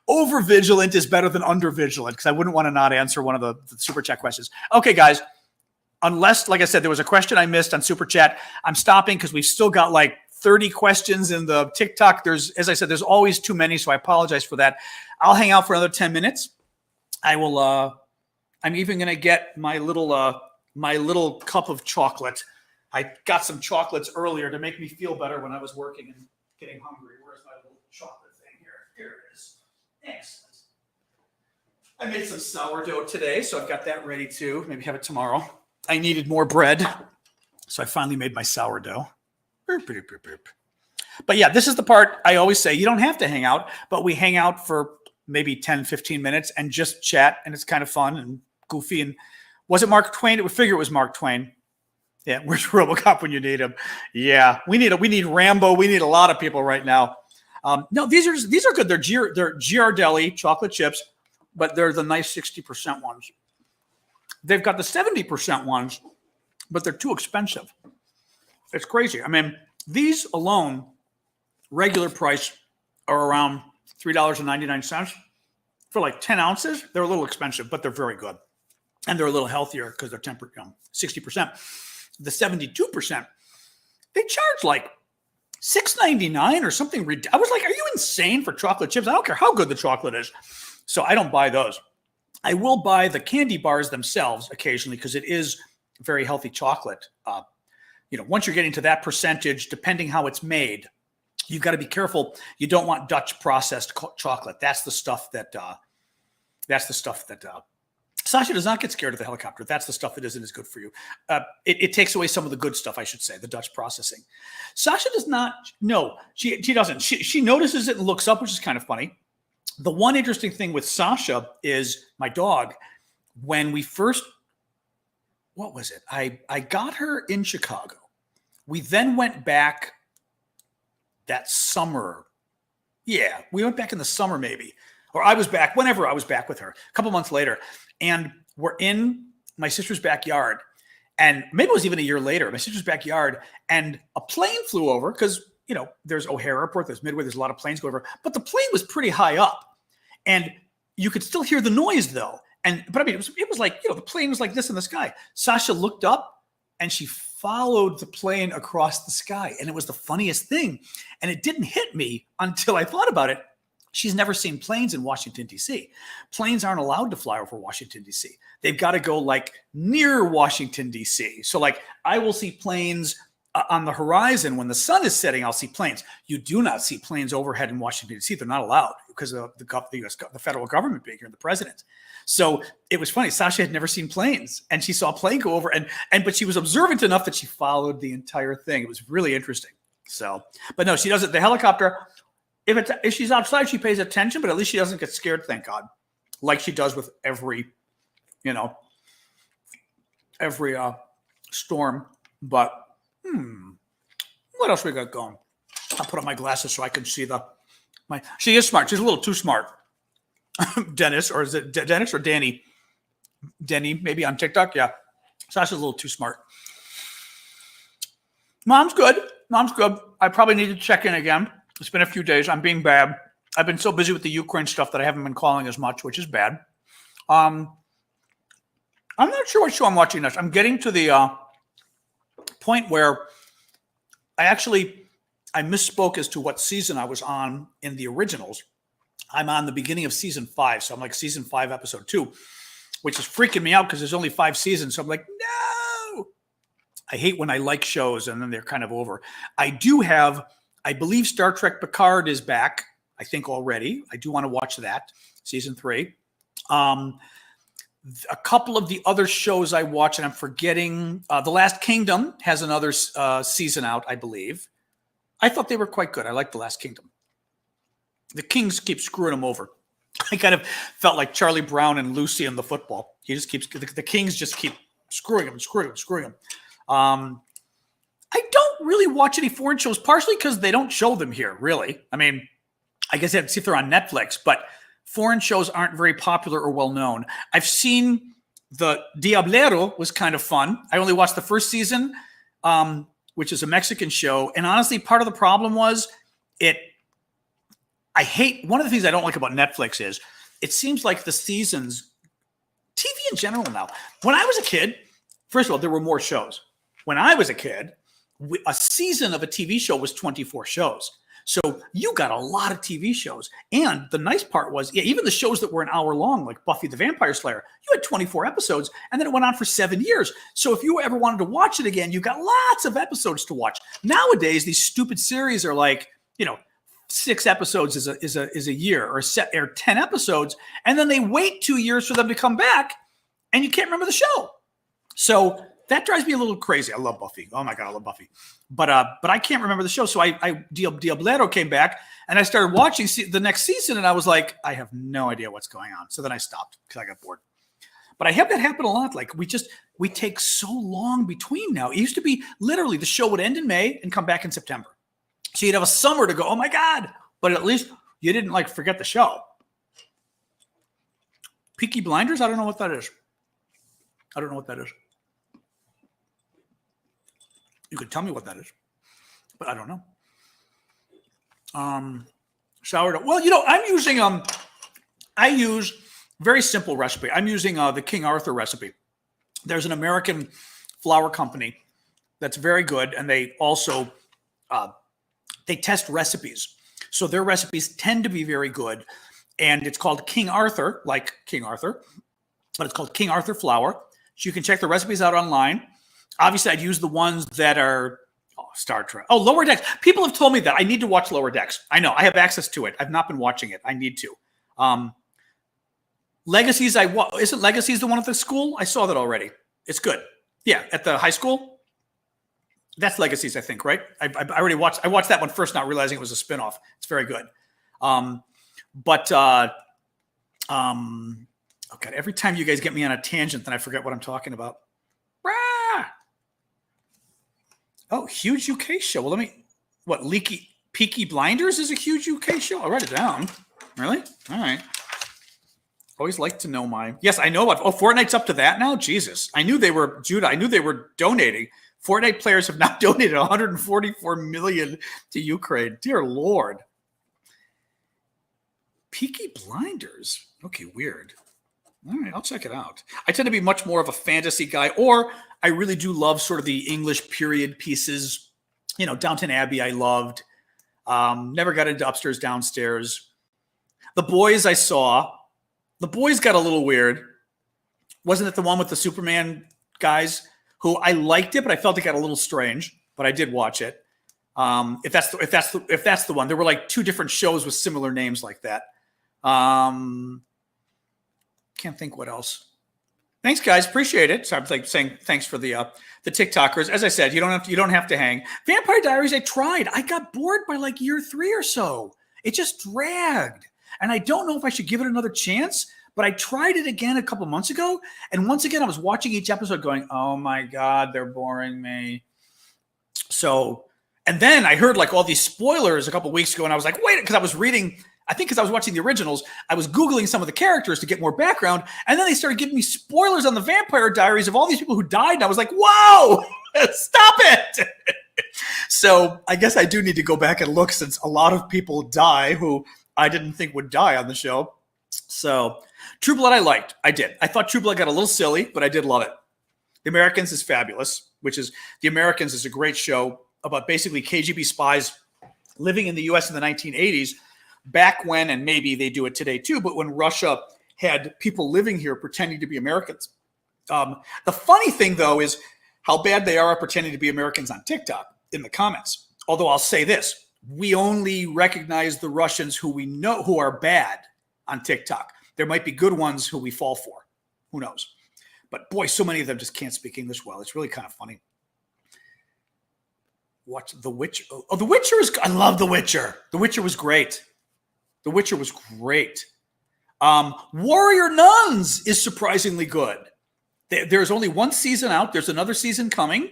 over vigilant is better than under vigilant because I wouldn't want to not answer one of the super chat questions. Okay, guys. Unless, like I said, there was a question I missed on super chat, I'm stopping because we've still got like 30 questions in the TikTok. As I said, there's always too many, so I apologize for that. I'll hang out for another 10 minutes. I will. I'm even going to get my little cup of chocolate. I got some chocolates earlier to make me feel better when I was working and getting hungry. Where's my little chocolate thing here? Here it is. Excellent. I made some sourdough today, so I've got that ready too. Maybe have it tomorrow. I needed more bread, so I finally made my sourdough. But yeah, this is the part I always say, you don't have to hang out, but we hang out for maybe 10, 15 minutes and just chat, and it's kind of fun and goofy. And was it Mark Twain? We figure it was Mark Twain. Yeah, where's RoboCop when you need him? Yeah, we need Rambo. We need a lot of people right now. No, these are good. They're Ghirardelli chocolate chips, but they're the nice 60% ones. They've got the 70% ones, but they're too expensive. It's crazy. I mean, these alone, regular price, are around $3.99 for like 10 ounces. They're a little expensive, but they're very good, and they're a little healthier because they're 60%. The 72%, they charge like $6.99 or something. I was like, are you insane for chocolate chips? I don't care how good the chocolate is. So I don't buy those. I will buy the candy bars themselves occasionally because it is very healthy chocolate. Once you're getting to that percentage, depending how it's made, you've got to be careful. You don't want Dutch processed chocolate. That's the stuff that Sasha does not get scared of the helicopter. That's the stuff that isn't as good for you. It takes away some of the good stuff, I should say, the Dutch processing. Sasha does not. No, she doesn't. She notices it and looks up, which is kind of funny. The one interesting thing with Sasha is my dog. When we first, what was it? I got her in Chicago. We then went back that summer. Yeah, we went back in the summer maybe. Or I was back, whenever I was back with her, a couple months later. And we're in my sister's backyard. And maybe it was even a year later, my sister's backyard. And a plane flew over because, there's O'Hare Airport, there's Midway, there's a lot of planes go over. But the plane was pretty high up. And you could still hear the noise, though. But I mean, it was like, the plane was like this in the sky. Sasha looked up and she followed the plane across the sky. And it was the funniest thing. And it didn't hit me until I thought about it. She's never seen planes in Washington, D.C. Planes aren't allowed to fly over Washington, D.C. They've got to go like near Washington, D.C. So like I will see planes on the horizon when the sun is setting. I'll see planes. You do not see planes overhead in Washington, D.C. They're not allowed because of the federal government being here and the president. So it was funny. Sasha had never seen planes, and she saw a plane go over, but she was observant enough that she followed the entire thing. It was really interesting. So, but no, she doesn't. The helicopter. If she's outside, she pays attention, but at least she doesn't get scared, thank God, like she does with every storm. But what else we got going? I'll put on my glasses so I can see she is smart. She's a little too smart. Dennis, or is it Dennis or Danny? Denny, maybe on TikTok. Yeah, Sasha's a little too smart. Mom's good. I probably need to check in again. It's been a few days. I'm being bad. I've been so busy with the Ukraine stuff that I haven't been calling as much, which is bad. I'm not sure what show I'm watching next. I'm getting to the point where I misspoke as to what season I was on in the originals. I'm on the beginning of season 5. So I'm like season 5, episode 2, which is freaking me out because there's only 5 seasons. So I'm like, no. I hate when I like shows and then they're kind of over. I I believe Star Trek Picard is back, I think already. I do want to watch that, season 3. A couple of the other shows I watch, and I'm forgetting, The Last Kingdom has another season out, I believe. I thought they were quite good. I like The Last Kingdom. The Kings keep screwing them over. I kind of felt like Charlie Brown and Lucy in the football. He just keeps, the Kings just keep screwing them. I don't really watch any foreign shows, partially because they don't show them here, really. I mean, I guess you have to see if they're on Netflix, but foreign shows aren't very popular or well known. I've seen the Diablero was kind of fun. I only watched the first season, which is a Mexican show. And honestly, part of the problem was one of the things I don't like about Netflix is it seems like the seasons, TV in general now, when I was a kid, first of all, there were more shows. When I was a kid, a season of a TV show was 24 shows. So you got a lot of TV shows. And the nice part was, even the shows that were an hour long, like Buffy the Vampire Slayer, you had 24 episodes, and then it went on for 7 years. So if you ever wanted to watch it again, you got lots of episodes to watch. Nowadays, these stupid series are like, 6 episodes is a year, or 10 episodes, and then they wait 2 years for them to come back, and you can't remember the show. So that drives me a little crazy. I love Buffy. Oh my God, I love Buffy. But I can't remember the show. So Diablero came back, and I started watching the next season, and I was like, I have no idea what's going on. So then I stopped because I got bored. But I have that happen a lot. Like we take so long between now. It used to be literally the show would end in May and come back in September. So you'd have a summer to go, oh my God. But at least you didn't forget the show. Peaky Blinders? I don't know what that is. You could tell me what that is, but I don't know. Sourdough. Well, I use very simple recipe. I'm using the King Arthur recipe. There's an American flour company that's very good, and they also they test recipes. So their recipes tend to be very good, and it's called King Arthur, like King Arthur, but it's called King Arthur flour. So you can check the recipes out online. Obviously, I'd use the ones that are Star Trek. Oh, Lower Decks. People have told me that I need to watch Lower Decks. I know. I have access to it. I've not been watching it. I need to. Legacies. Isn't Legacies the one at the school? I saw that already. It's good. Yeah, at the high school. That's Legacies, I think, right? I already watched. I watched that one first, not realizing it was a spinoff. It's very good. Oh God, every time you guys get me on a tangent, then I forget what I'm talking about. Oh, huge UK show. Well, Peaky Blinders is a huge UK show? I'll write it down. Really? All right. Always like to know yes, I know. Fortnite's up to that now? Jesus. I knew they were donating. Fortnite players have now donated $144 million to Ukraine. Dear Lord. Peaky Blinders. Okay, weird. All right, I'll check it out. I tend to be much more of a fantasy guy, or I really do love sort of the English period pieces. Downton Abbey I loved. Never got into Upstairs, Downstairs. The Boys I saw. The Boys got a little weird. Wasn't it the one with the Superman guys? Who I liked it, but I felt it got a little strange. But I did watch it. If that's the one, there were like 2 different shows with similar names like that. Can't think what else. Thanks, guys. Appreciate it. So I'm saying thanks for the TikTokers. As I said, you don't have to hang. Vampire Diaries, I tried. I got bored by like year 3 or so. It just dragged. And I don't know if I should give it another chance, but I tried it again a couple months ago. And once again, I was watching each episode going, oh my God, they're boring me. So, and then I heard like all these spoilers a couple weeks ago, and I was like, wait, because I was reading, I think because I was watching the originals, I was Googling some of the characters to get more background. And then they started giving me spoilers on the Vampire Diaries of all these people who died. And I was like, whoa, stop it. So I guess I do need to go back and look, since a lot of people die who I didn't think would die on the show. So True Blood I liked. I did. I thought True Blood got a little silly, but I did love it. The Americans is fabulous, The Americans is a great show about basically KGB spies living in the U.S. in the 1980s, back when, and maybe they do it today too, but when Russia had people living here pretending to be Americans. The funny thing, though, is how bad they are at pretending to be Americans on TikTok in the comments. Although I'll say this, we only recognize the Russians who we know who are bad on TikTok. There might be good ones who we fall for. Who knows? But boy, so many of them just can't speak English well. It's really kind of funny. Watch The Witcher. Oh, The Witcher is. I love The Witcher. The Witcher was great. The Witcher was great. Warrior Nuns is surprisingly good. There's only one season out. There's another season coming.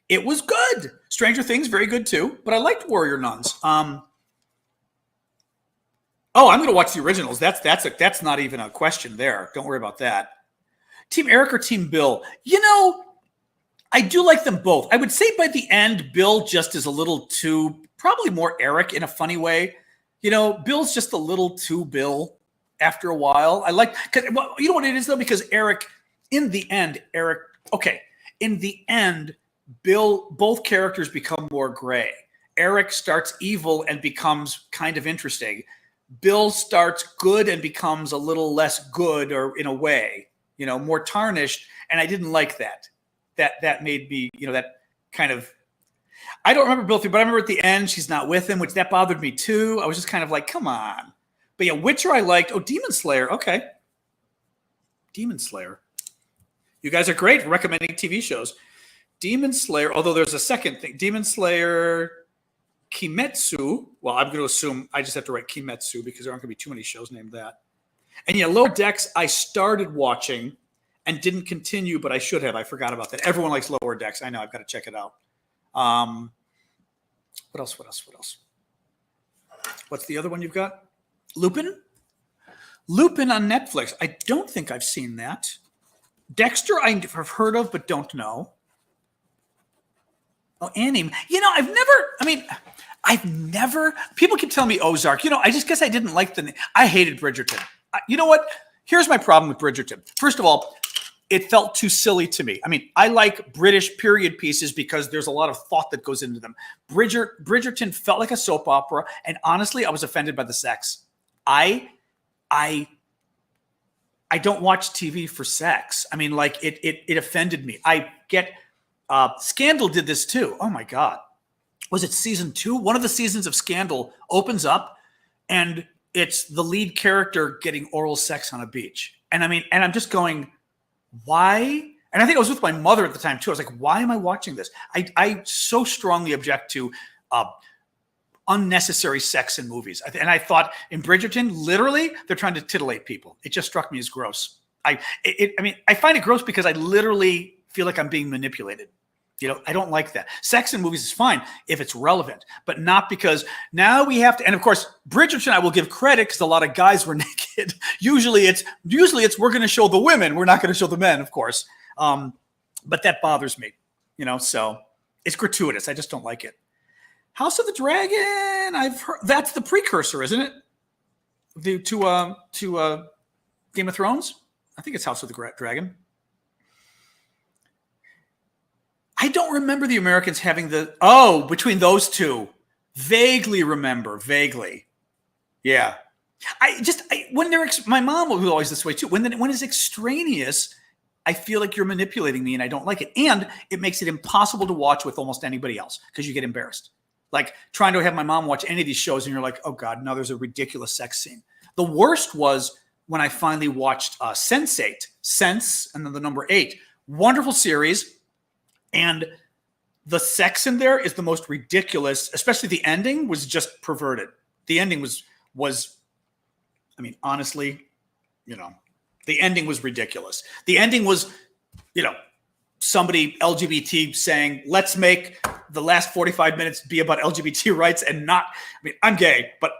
It was good. Stranger Things, very good too. But I liked Warrior Nuns. I'm going to watch the originals. That's not even a question there. Don't worry about that. Team Eric or Team Bill? I do like them both. I would say by the end, Bill just is a little too, probably more Eric in a funny way. Bill's just a little too Bill after a while. Cause you know what it is though? Because in the end, Bill, both characters become more gray. Eric starts evil and becomes kind of interesting. Bill starts good and becomes a little less good, or in a way, more tarnished. And I didn't like that. That made me, that kind of, I don't remember Bill through, but I remember at the end, she's not with him, which that bothered me too. I was just kind of like, come on. But yeah, Witcher I liked. Oh, Demon Slayer. Okay. Demon Slayer. You guys are great for recommending TV shows. Demon Slayer, although there's a second thing. Demon Slayer, Kimetsu. Well, I'm going to assume I just have to write Kimetsu because there aren't going to be too many shows named that. And yeah, Lower Decks I started watching and didn't continue, but I should have. I forgot about that. Everyone likes Lower Decks. I know. I've got to check it out. What else? What's the other one you've got? Lupin? Lupin on Netflix. I don't think I've seen that. Dexter I have heard of, but don't know. Oh, Annie. I've never, people keep telling me Ozark. I just guess I didn't like I hated Bridgerton. You know what? Here's my problem with Bridgerton. First of all, it felt too silly to me. I like British period pieces because there's a lot of thought that goes into them. Bridgerton felt like a soap opera, and honestly, I was offended by the sex. I don't watch TV for sex. It offended me. I get Scandal did this too. Oh my God. Was it season 2? One of the seasons of Scandal opens up and it's the lead character getting oral sex on a beach. And I'm just going, why? And I think I was with my mother at the time too. I was like, why am I watching this? I so strongly object to unnecessary sex in movies. And I thought in Bridgerton, literally, they're trying to titillate people. It just struck me as gross. I find it gross because I literally feel like I'm being manipulated. I don't like that. Sex in movies is fine if it's relevant, but not because now we have to. And of course, Bridgerton, I will give credit because a lot of guys were naked. Usually it's we're going to show the women. We're not going to show the men, of course. But that bothers me, so it's gratuitous. I just don't like it. House of the Dragon. I've heard that's the precursor, isn't it? To Game of Thrones. I think it's House of the Dragon. I don't remember the Americans having between those two. Vaguely remember. Yeah. My mom was always this way too. When it's extraneous, I feel like you're manipulating me and I don't like it. And it makes it impossible to watch with almost anybody else because you get embarrassed. Like trying to have my mom watch any of these shows and you're like, oh God, now there's a ridiculous sex scene. The worst was when I finally watched Sense8, Sense, and then the number 8. Wonderful series. And the sex in there is the most ridiculous, especially the ending was just perverted. The ending was honestly, the ending was ridiculous. The ending was, somebody LGBT saying, let's make the last 45 minutes be about LGBT rights and not, I'm gay, but,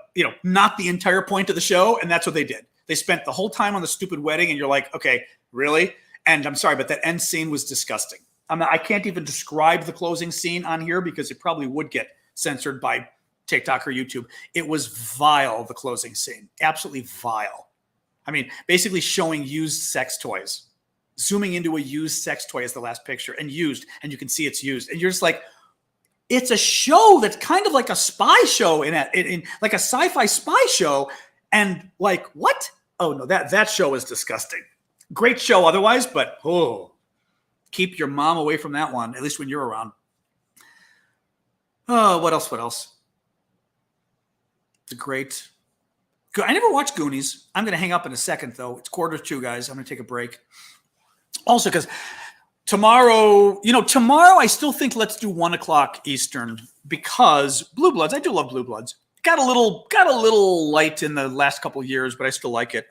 not the entire point of the show. And that's what they did. They spent the whole time on the stupid wedding and you're like, okay, really? And I'm sorry, but that end scene was disgusting. I can't even describe the closing scene on here because it probably would get censored by TikTok or YouTube. It was vile, the closing scene. Absolutely vile. Basically showing used sex toys. Zooming into a used sex toy as the last picture and used, and you can see it's used. And you're just like, it's a show that's kind of like a spy show in like a sci-fi spy show. And like, what? Oh no, that show is disgusting. Great show otherwise, but keep your mom away from that one, at least when you're around. Oh, what else? The great. I never watched Goonies. I'm going to hang up in a second, though. It's 1:45, guys. I'm going to take a break. Also, because tomorrow I still think let's do 1 o'clock Eastern because Blue Bloods. I do love Blue Bloods. Got a little light in the last couple of years, but I still like it.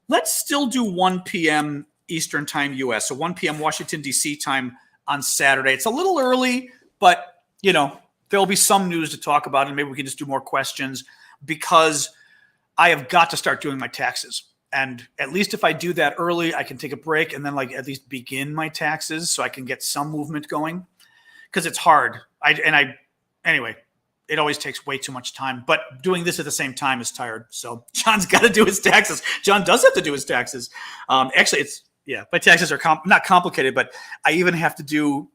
Let's still do 1 p.m. Eastern time U.S. So 1 p.m. Washington, D.C. time on Saturday. It's a little early, but, there'll be some news to talk about, and maybe we can just do more questions because I have got to start doing my taxes. And at least if I do that early, I can take a break and then at least begin my taxes so I can get some movement going because it's hard. Anyway, it always takes way too much time, but doing this at the same time is tired. So John's got to do his taxes. John does have to do his taxes. Actually, my taxes are not complicated, but I even have to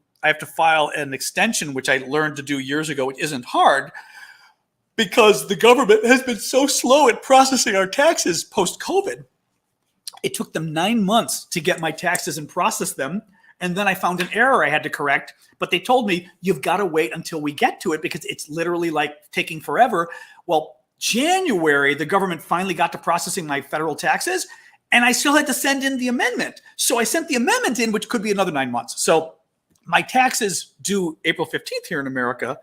file an extension, which I learned to do years ago, which isn't hard because the government has been so slow at processing our taxes post-COVID. It took them 9 months to get my taxes and process them. And then I found an error I had to correct, but they told me you've got to wait until we get to it because it's literally taking forever. Well, January, the government finally got to processing my federal taxes and I still had to send in the amendment. So I sent the amendment in, which could be another 9 months. So my taxes due April 15th here in America,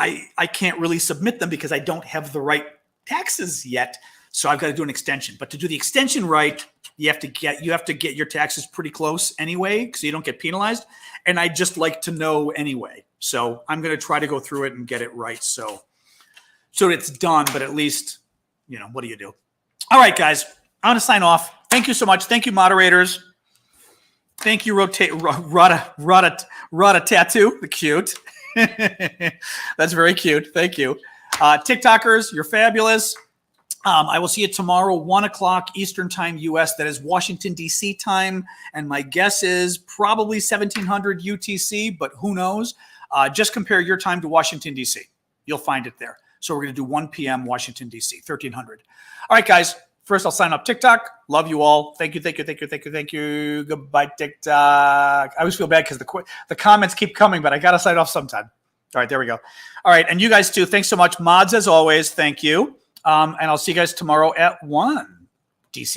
I can't really submit them because I don't have the right taxes yet. So I've got to do an extension. But to do the extension right, you have to get your taxes pretty close anyway, so you don't get penalized. And I just like to know anyway. So I'm going to try to go through it and get it right. So it's done, but at least, what do you do? All right, guys, I'm going to sign off. Thank you so much. Thank you, moderators. Thank you, Rada Tattoo. The cute. That's very cute. Thank you. TikTokers, you're fabulous. I will see you tomorrow, 1 o'clock Eastern time U.S. That is Washington, D.C. time. And my guess is probably 1700 UTC, but who knows? Just compare your time to Washington, D.C. You'll find it there. So we're going to do 1 p.m. Washington, D.C., 1300. All right, guys. First, I'll sign up TikTok. Love you all. Thank you. Goodbye, TikTok. I always feel bad because the comments keep coming, but I got to sign off sometime. All right, there we go. All right, and you guys too. Thanks so much. Mods, as always, thank you. And I'll see you guys tomorrow at 1 DC